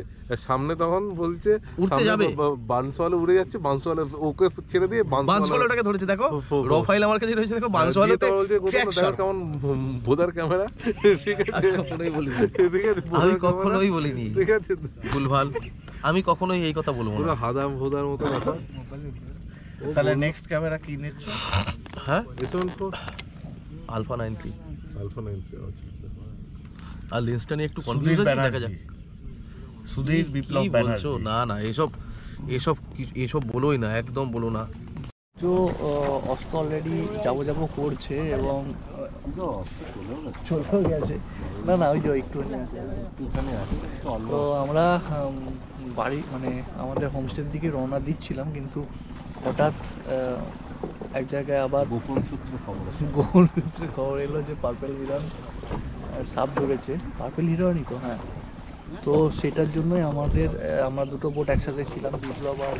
সামনে তখন বলছে উড়তে যাবে, বানসওয়ালা উড়ে যাচ্ছে, বানসওয়ালা ওকে ছেড়ে দিয়ে বানসওয়ালাটাকে ধরেছে। দেখো র ফাইল আমার কাছে রয়েছে, দেখো বানসওয়ালাতে কেমন ভোদার ক্যামেরা। ঠিক আছে, আমি কখনোই বলিনি, ঠিক আছে, ভুলভাল, আমি কখনোই এই কথা বলবো না। হাদা ভোদার মতো কথা। তাহলে নেক্সট ক্যামেরা কি নিচ্ছ? হ্যাঁ, A7IV আলফা 93, আলফা 93। আচ্ছা, আর লেন্সটা নিয়ে একটু সুধীর কনফিউজ আছে, দেখা যাক। ব্যানার্জি, সুধীর বিপ্লব কি বলছো? ব্যানার্জি। না না, এসব বলোই না, একদম বলো না। তো অস্ত অলরেডি যাবো করছে এবং চলেও গেছে। না না, ওই যে একটুখানি তো আমরা বাড়ি মানে আমাদের হোমস্টের দিকে রওনা দিচ্ছিলাম, কিন্তু হঠাৎ এক জায়গায় আবার গোপন সূত্রে খবর এলো যে পার্পল হিরন সাপ ধরেছে। পার্পল হিরনই তো, হ্যাঁ। তো সেটার জন্যই আমরা দুটো বোট একসাথে ছিলাম, বিপ্লব আর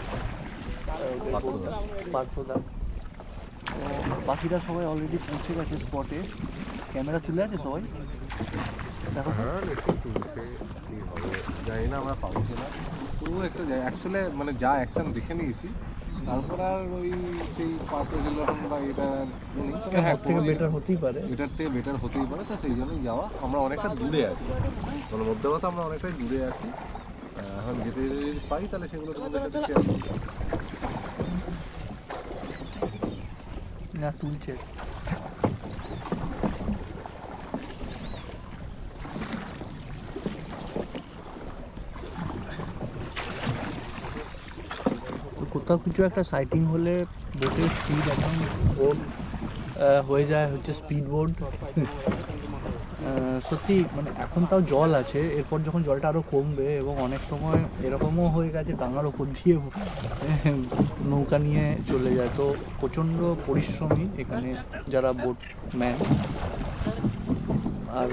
পার্থদা। বাকিরা সবাই অলরেডি পৌঁছে গেছে স্পটে। ক্যামেরা তুলে আছে সবাই, দেখো। হ্যাঁ নিশ্চয়ই তুলছে, কী হবে জানি না, আমরা পাবো কিনা। পুরো একটা অ্যাকচুয়ালি মানে যা অ্যাকশন দেখে নিয়েছি, তারপর আর ওই সেই পাতে যখন বা এটা নেই, তবে হ্যাঁ থেকে বেটার হতেই পারে, এটার থেকে বেটার হতেই পারে। তো সেই জন্যই যাওয়া। আমরা অনেকটা দূরে আছি, মানে মধ্যে কথা আমরা অনেকটাই দূরে আছি। এখন যেতে যদি পাই তাহলে সেগুলো তোমাদের সাথে শেয়ার করবো। না তুলছে। কোথাও কিছু একটা সাইটিং হলে বোটের স্পিড এখন হয়ে যায় হচ্ছে স্পিড বোট। সত্যি মানে এখন তাও জল আছে, এরপর যখন জলটা আরও কমবে এবং অনেক সময় এরকমও হয়ে গেছে ডাঙার ওপর দিয়ে নৌকা নিয়ে চলে যায়, তো প্রচণ্ড পরিশ্রমী এখানে যারা বোট ম্যান। আর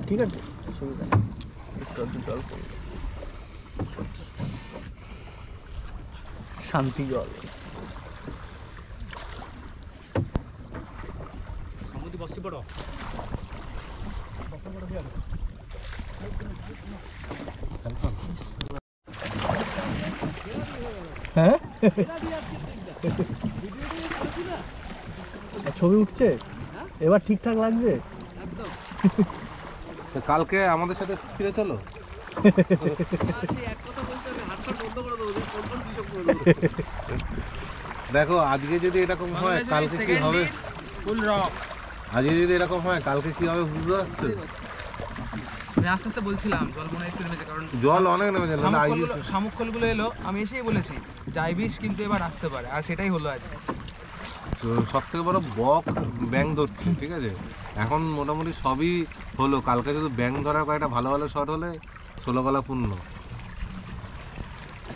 ঠিক আছে, অসুবিধা নেই, একটু আধটু জল পড়বে, শান্তি জল। হ্যাঁ ছবি উঠছে এবার, ঠিকঠাক লাগছে। কালকে আমাদের সাথে ফিরে চলো। দেখো আজকে যদি এরকম হয় কালকে কি হবে, আজকে যদি এরকম হয় কালকে কি হবে বুঝতে পারছো? আমি আস্তে আস্তে বলছিলাম জল মনে হয় একটু নেমেছে, কারণ জল অনেক নেমেছে। শামুকখোলগুলো এলো, আমি এসেই বলেছি জাইবিস কিন্তু এবার আসতে পারে, আর সেটাই হলো আজকে। তো সব থেকে বড় বক ব্যাং ধরছে, ঠিক আছে। এখন মোটামুটি সবই হলো, কালকে শুধু ব্যাং ধরার কয়েকটা ভালো ভালো শট হলে 16 গলা পূর্ণ।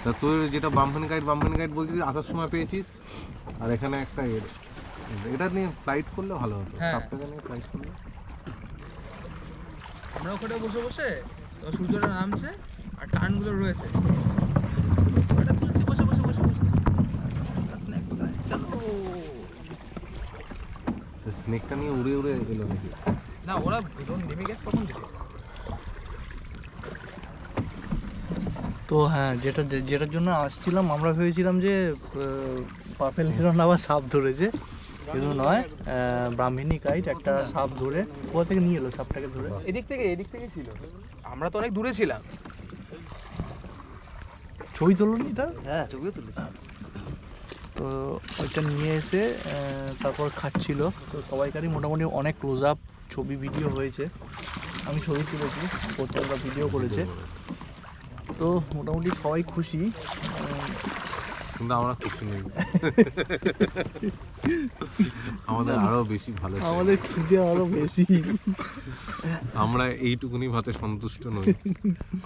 তা তুই যেটা বামফানি গাইড বলছিস আসার সময় পেয়েছিস, আর এখানে একটা এটা নিয়ে ফ্লাইট করলে ভালো হতো, সব থেকে নিয়ে ফ্লাইট করলে। আমরা ওখানে বসে বসে সূর্যটা নামছে আর টানগুলো রয়েছে, ওটা তুলছি বসে বসে বসে বসে। স্নেকটা নিয়ে উড়ে উড়ে এলো নাকি? না ওরা নেমে গেছে কখন থেকে। তো হ্যাঁ, যেটার জন্য আসছিলাম, আমরা ভেবেছিলাম যে পার্পেল হিরন আবার সাপ ধরেছে, কিন্তু নয়, ব্রাহ্মণী কাইট একটা সাপ ধরে কোথা থেকে নিয়ে এলো সাপটাকে ধরে। এদিক থেকে ছিল, আমরা তো অনেক দূরে ছিলাম। ছবি তুলুন এটা, হ্যাঁ ছবিও তুলেছি। তো ওইটা নিয়ে এসে তারপর খাচ্ছিল, তো সবাইকারই মোটামুটি অনেক ক্লোজ আপ ছবি ভিডিও হয়েছে, আমি ছবি তুলেছি, প্রত্যেকটা ভিডিও করেছে, তো মোটামুটি সবাই খুশি। কিন্তু আমরা খুশি নেই, আমাদের আরো বেশি ভালো, আমাদের খিদে আরো বেশি। আমরা এইটুকুনি ভাতে সন্তুষ্ট নই,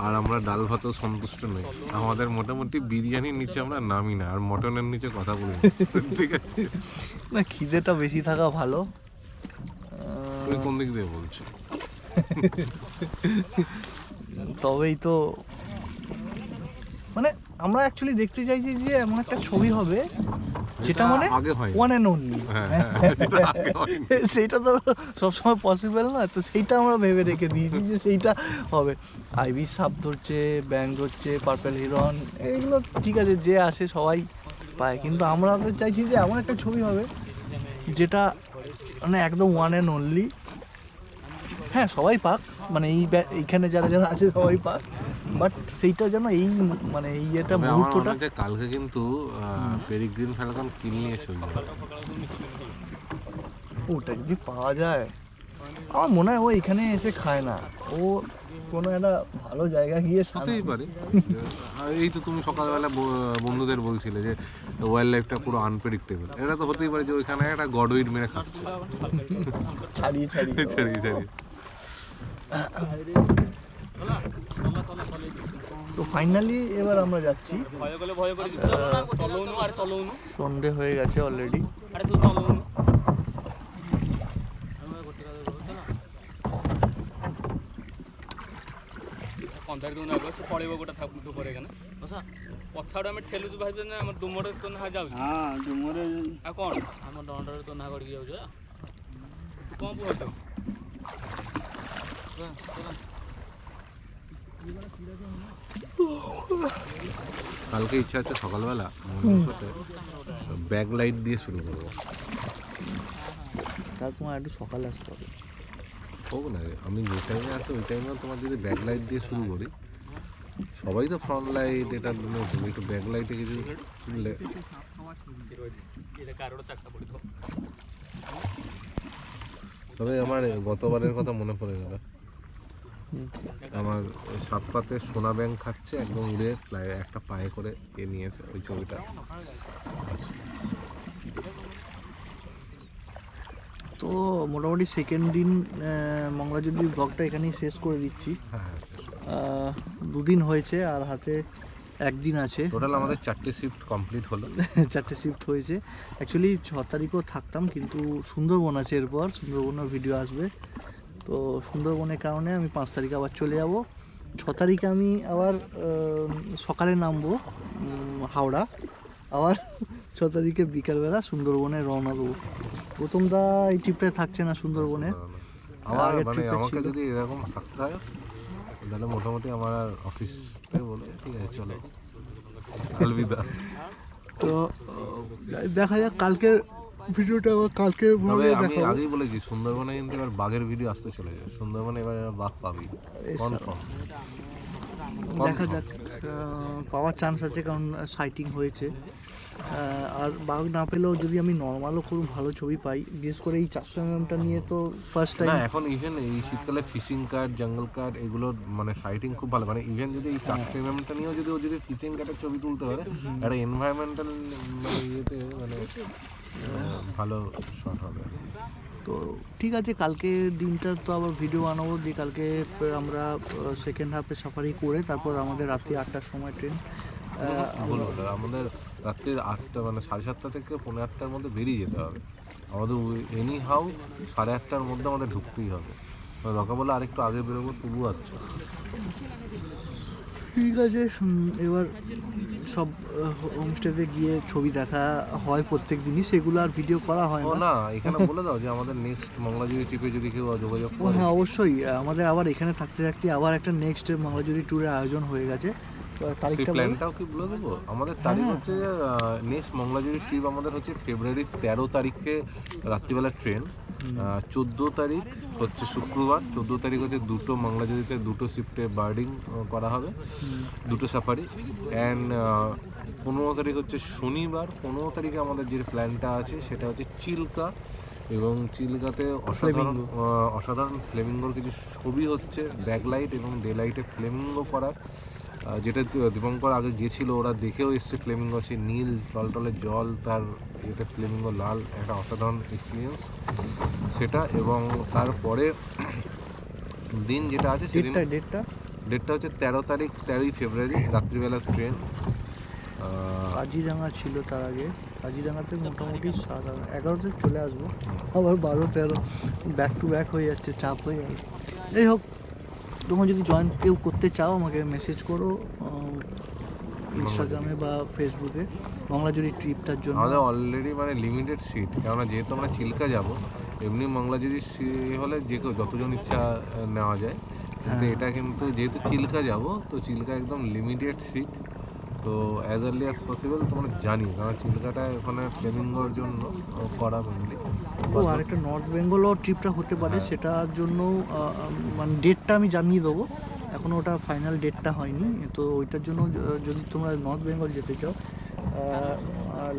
আর আমরা ডাল ভাতেও সন্তুষ্ট নই। আমাদের মোটামুটি বিরিয়ানির নিচে আমরা নামি না, আর মটনের নিচে কথা বলি, ঠিক আছে। না খিদেটা বেশি থাকা ভালো। তুমি কোন দিক দিয়ে বলছো? তবেই তো মানে আমরা অ্যাকচুয়ালি দেখতে চাইছি যে এমন একটা ছবি হবে যেটা মানে ওয়ান অ্যান্ড অনলি, সেইটা তো সবসময় পসিবল না, তো সেইটা আমরা ভেবে রেখে দিয়েছি যে সেইটা হবে। আইবিস সাপ ধরছে, ব্যাং ধরছে, পার্পেল হিরন, এগুলো ঠিক আছে, যে আসে সবাই পায়, কিন্তু আমরা তো চাইছি যে এমন একটা ছবি হবে যেটা মানে একদম ওয়ান অ্যান্ড অনলি। হ্যাঁ সবাই পাক, মানে এইখানে যারা যারা আছে সবাই পাক, বাট সেইটা যেন এই মানে এই এটা মুহূর্তটা। কালকে কিন্তু পেরিগ্রিন ফ্যালকন কিনে এসে ওটা যদি পাওয়া যায়, আমার মনে হয় ও এখানে এসে খায় না, ও কোনো একটা ভালো জায়গা গিয়ে হতেই পারে। এই তো তুমি সকালবেলা বন্ধুদের বলছিলে যে ওয়াইল্ড লাইফটা পুরো আনপ্রেডিক্টেবল, এটা তো হতেই পারে যে ওইখানে একটা গডউইড মেরে খাচ্ছে ছাড়িয়ে ছাড়িয়ে। তো ফাইনালি এবার আমরা যাচ্ছি। সন্ধে হয়ে গেছে অলরেডি। ପଛଆଡ଼େ ଆମେ ଠେଲୁଛୁ ଭାବିବେ ନା ଆମର ଡୁମରେ ତ ନା ଯାଉଛି। ହଁ ଡୁମରେ ଆଉ କ'ଣ ଆମ ଦଣ୍ଡରେ ତ ନା କରିକି ଯାଉଛୁ। ତୁ କ'ଣ କହୁଛୁ? কালকে ইচ্ছা আছে সকালবেলা ব্যাক লাইট দিয়ে শুরু করবো। তার তোমার একটু সকালে আসতে হবে। হোক না, আমি যে টাইমে আসি ওই টাইমে তোমার যদি ব্যাক লাইট দিয়ে শুরু করি, সবাই তো ফ্রন্ট লাইট এটা একটু ব্যাক লাইটে কিছু তুললে। তবে আমার গতবারের কথা মনে পড়ে গেল, আমার সাতপাতে সোনা ব্যাংক খাচ্ছে একদম উড়ে একটা পায়ে করে নিয়েছে ওই ছবিটা। তো মোটামুটি সেকেন্ড দিন মঙ্গলাজুলির ব্লগটা এখানেই শেষ করে দিচ্ছি। দুদিন হয়েছে আর হাতে একদিন আছে। টোটাল আমাদের 4টে শিফট কমপ্লিট হলো। 4টে শিফট হয়েছে। অ্যাকচুয়ালি 6 তারিখও থাকতাম, কিন্তু সুন্দরবন আছে, এরপর সুন্দরবনের ভিডিও আসবে। তো সুন্দরবনের কারণে আমি 5 তারিখ আবার চলে যাব। 6 তারিখে আমি আবার সকালে নামবো হাওড়া, আবার 6 তারিখে বিকালবেলা সুন্দরবনে রওনা দেবো। প্রথমটা এই ট্রিপটায় থাকছে না সুন্দরবনে। আমার মানে আমাকে যদি এরকম থাকতে হয় তাহলে মোটামুটি আমার অফিস থেকে বলে ঠিক আছে চলো আলবিদা। তো দেখা যাক কালকের ভিডিওটা আবার কালকে। তবে আমি আগেই বলেছি সুন্দরবনে কিন্তু এবার বাঘের ভিডিও আসতে চলে যায়। সুন্দরবনে এবার বাঘ পাবি কনফার্ম। দেখা যাক, পাওয়ার চান্স আছে, কারণ সাইটিং হয়েছে। আর বাঘ না পেলেও যদি আমি নর্মালও খুব ভালো ছবি পাই, বিশেষ করে এই 400 mm নিয়ে তো ফার্স্ট টাইম। না এখন ইভেন এই শীতকালে ফিশিং কার্ড, জঙ্গল কার্ড এগুলোর মানে সাইটিং খুব ভালো। মানে ইভেন যদি এই 400 mm নিয়েও যদি ফিশিং কার্ডের ছবি তুলতে পারে একটা এনভায়রনমেন্টাল মানে ইয়েতে মানে ভালো শট হবে। তো ঠিক আছে, কালকে দিনটা তো আবার ভিডিও বানাবো দিয়ে কালকে আমরা সেকেন্ড হাফে সাফারি করে তারপর আমাদের রাত্রি 8টার সময় ট্রেন। আমাদের রাত্রির 8টা মানে 7:30 থেকে 8:45-র মধ্যে বেরিয়ে যেতে হবে। আমাদের এনি হাউ 8:30-র মধ্যে আমাদের ঢুকতেই হবে। দরকার বলে আরেকটু আগে বেরোবো, তবু আচ্ছা ঠিক আছে। এবার সব হোমস্টেতে গিয়ে ছবি দেখা হয় প্রত্যেক দিনই, সেগুলো আর ভিডিও করা হয় না। এখানে বলে দাও যে আমাদের নেক্সট মঙ্গলাজুরি ট্রিপে যদি কেউ যোগাযোগ করে। হ্যাঁ অবশ্যই, আমাদের আবার এখানে থাকতে থাকতে আবার একটা নেক্সট মঙ্গলাজুরি ট্যুরের আয়োজন হয়ে গেছে। সেই প্ল্যানটাও কি বলে দেবো? আমাদের তারিখ হচ্ছে নেক্সট মঙ্গলাজুরি ট্রিপ আমাদের হচ্ছে ফেব্রুয়ারি 13 তারিখে রাত্রিবেলা ট্রেন। 14 তারিখ হচ্ছে শুক্রবার। 14 তারিখ হচ্ছে দুটো মঙ্গলাজুরিতে দুটো শিফটে বার্ডিং করা হবে, দুটো সাফারি। অ্যান্ড 15 তারিখ হচ্ছে শনিবার। 15 তারিখে আমাদের যে প্ল্যানটা আছে সেটা হচ্ছে চিল্কা, এবং চিল্কাতে অসাধারণ ফ্লেমিঙ্গোর কিছু ছবি হচ্ছে, ব্যাকলাইট এবং ডে লাইটে ফ্লেমিঙ্গো করার। যেটা দীপঙ্কর আগে গিয়েছিল, ওরা দেখেও এসছে ফ্লেমিঙ্গো, সেই নীল টলটলের জল, তার এতে ফ্লেমিঙ্গো লাল, একটা অসাধারণ এক্সপিরিয়েন্স সেটা। এবং তারপরে দিন যেটা আছে সেদিন ডেটটা হচ্ছে 13 তারিখ, 13ই ফেব্রুয়ারি রাত্রিবেলা ট্রেন। কাজিরাঙা ছিল তার আগে, কাজিরাঙাতে মোটামুটি 11-তে চলে আসবো, আবার 12-13 ব্যাক টু ব্যাক হয়ে যাচ্ছে, চাপ হয়ে যাবে। যাই হোক, তোমরা যদি জয়েন কেউ করতে চাও আমাকে মেসেজ করো ইনস্টাগ্রামে বা ফেসবুকে, মঙ্গলাজুরি ট্রিপটার জন্য। আমাদের অলরেডি মানে লিমিটেড সিট, কেননা যেহেতু আমরা চিল্কা যাব, এমনি মঙ্গলাজুরি হলে যে কেউ যতজন ইচ্ছা নেওয়া যায়, কিন্তু এটা কিন্তু যেহেতু চিল্কা যাব, তো চিল্কা একদম লিমিটেড সিট। তো অ্যাজ আর্লি অ্যাজ পসিবল তোমরা জানি, কারণ চিল্কাটা ওখানে ফ্লেমিঙ্গোর জন্য করা মেনলি। আর একটা নর্থ বেঙ্গলও ট্রিপটা হতে পারে, সেটার জন্য মানে ডেটটা আমি জানিয়ে দেবো, এখনও ওটা ফাইনাল ডেটটা হয়নি। তো ওইটার জন্য যদি তোমরা নর্থ বেঙ্গল যেতে চাও,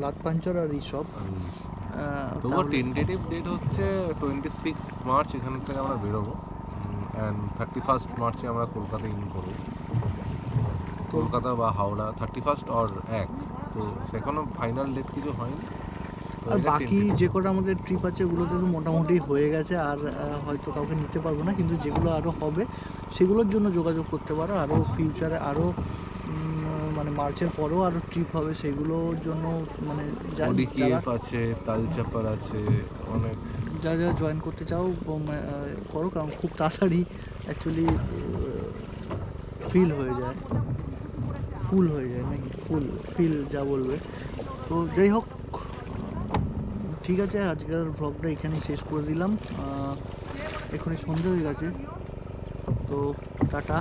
লাতপাঞ্চর আর রিসব, তবুও টেন্টেটিভ ডেট হচ্ছে 26 মার্চ এখান থেকে আমরা বেরোবো, অ্যান্ড 31 মার্চে আমরা কলকাতা ইন করবো। কলকাতা বা হাওড়া 31 অর 1, তো সেখানেও ফাইনাল ডেট কিছু হয়নি। আর বাকি যে কটা আমাদের ট্রিপ আছে ওগুলোতে তো মোটামুটি হয়ে গেছে, আর হয়তো কাউকে নিতে পারবো না, কিন্তু যেগুলো আরও হবে সেগুলোর জন্য যোগাযোগ করতে পারো। আরও ফিউচারে আরও মানে মার্চের পরেও আরও ট্রিপ হবে, সেগুলোর জন্য মানে ODKF আছে, তালচাপার আছে, অনেক যারা যারা জয়েন করতে চাও করো, কারণ খুব তাড়াতাড়ি অ্যাকচুয়ালি ফিল হয়ে যায়, ফুল হয়ে যায় নাকি ফিল যা বলবে। তো যাই হোক, ঠিক আছে, আজকের ভ্লগটা এখানেই শেষ করে দিলাম। এখনই সন্ধ্যা হয়ে গেছে, তো টাটা।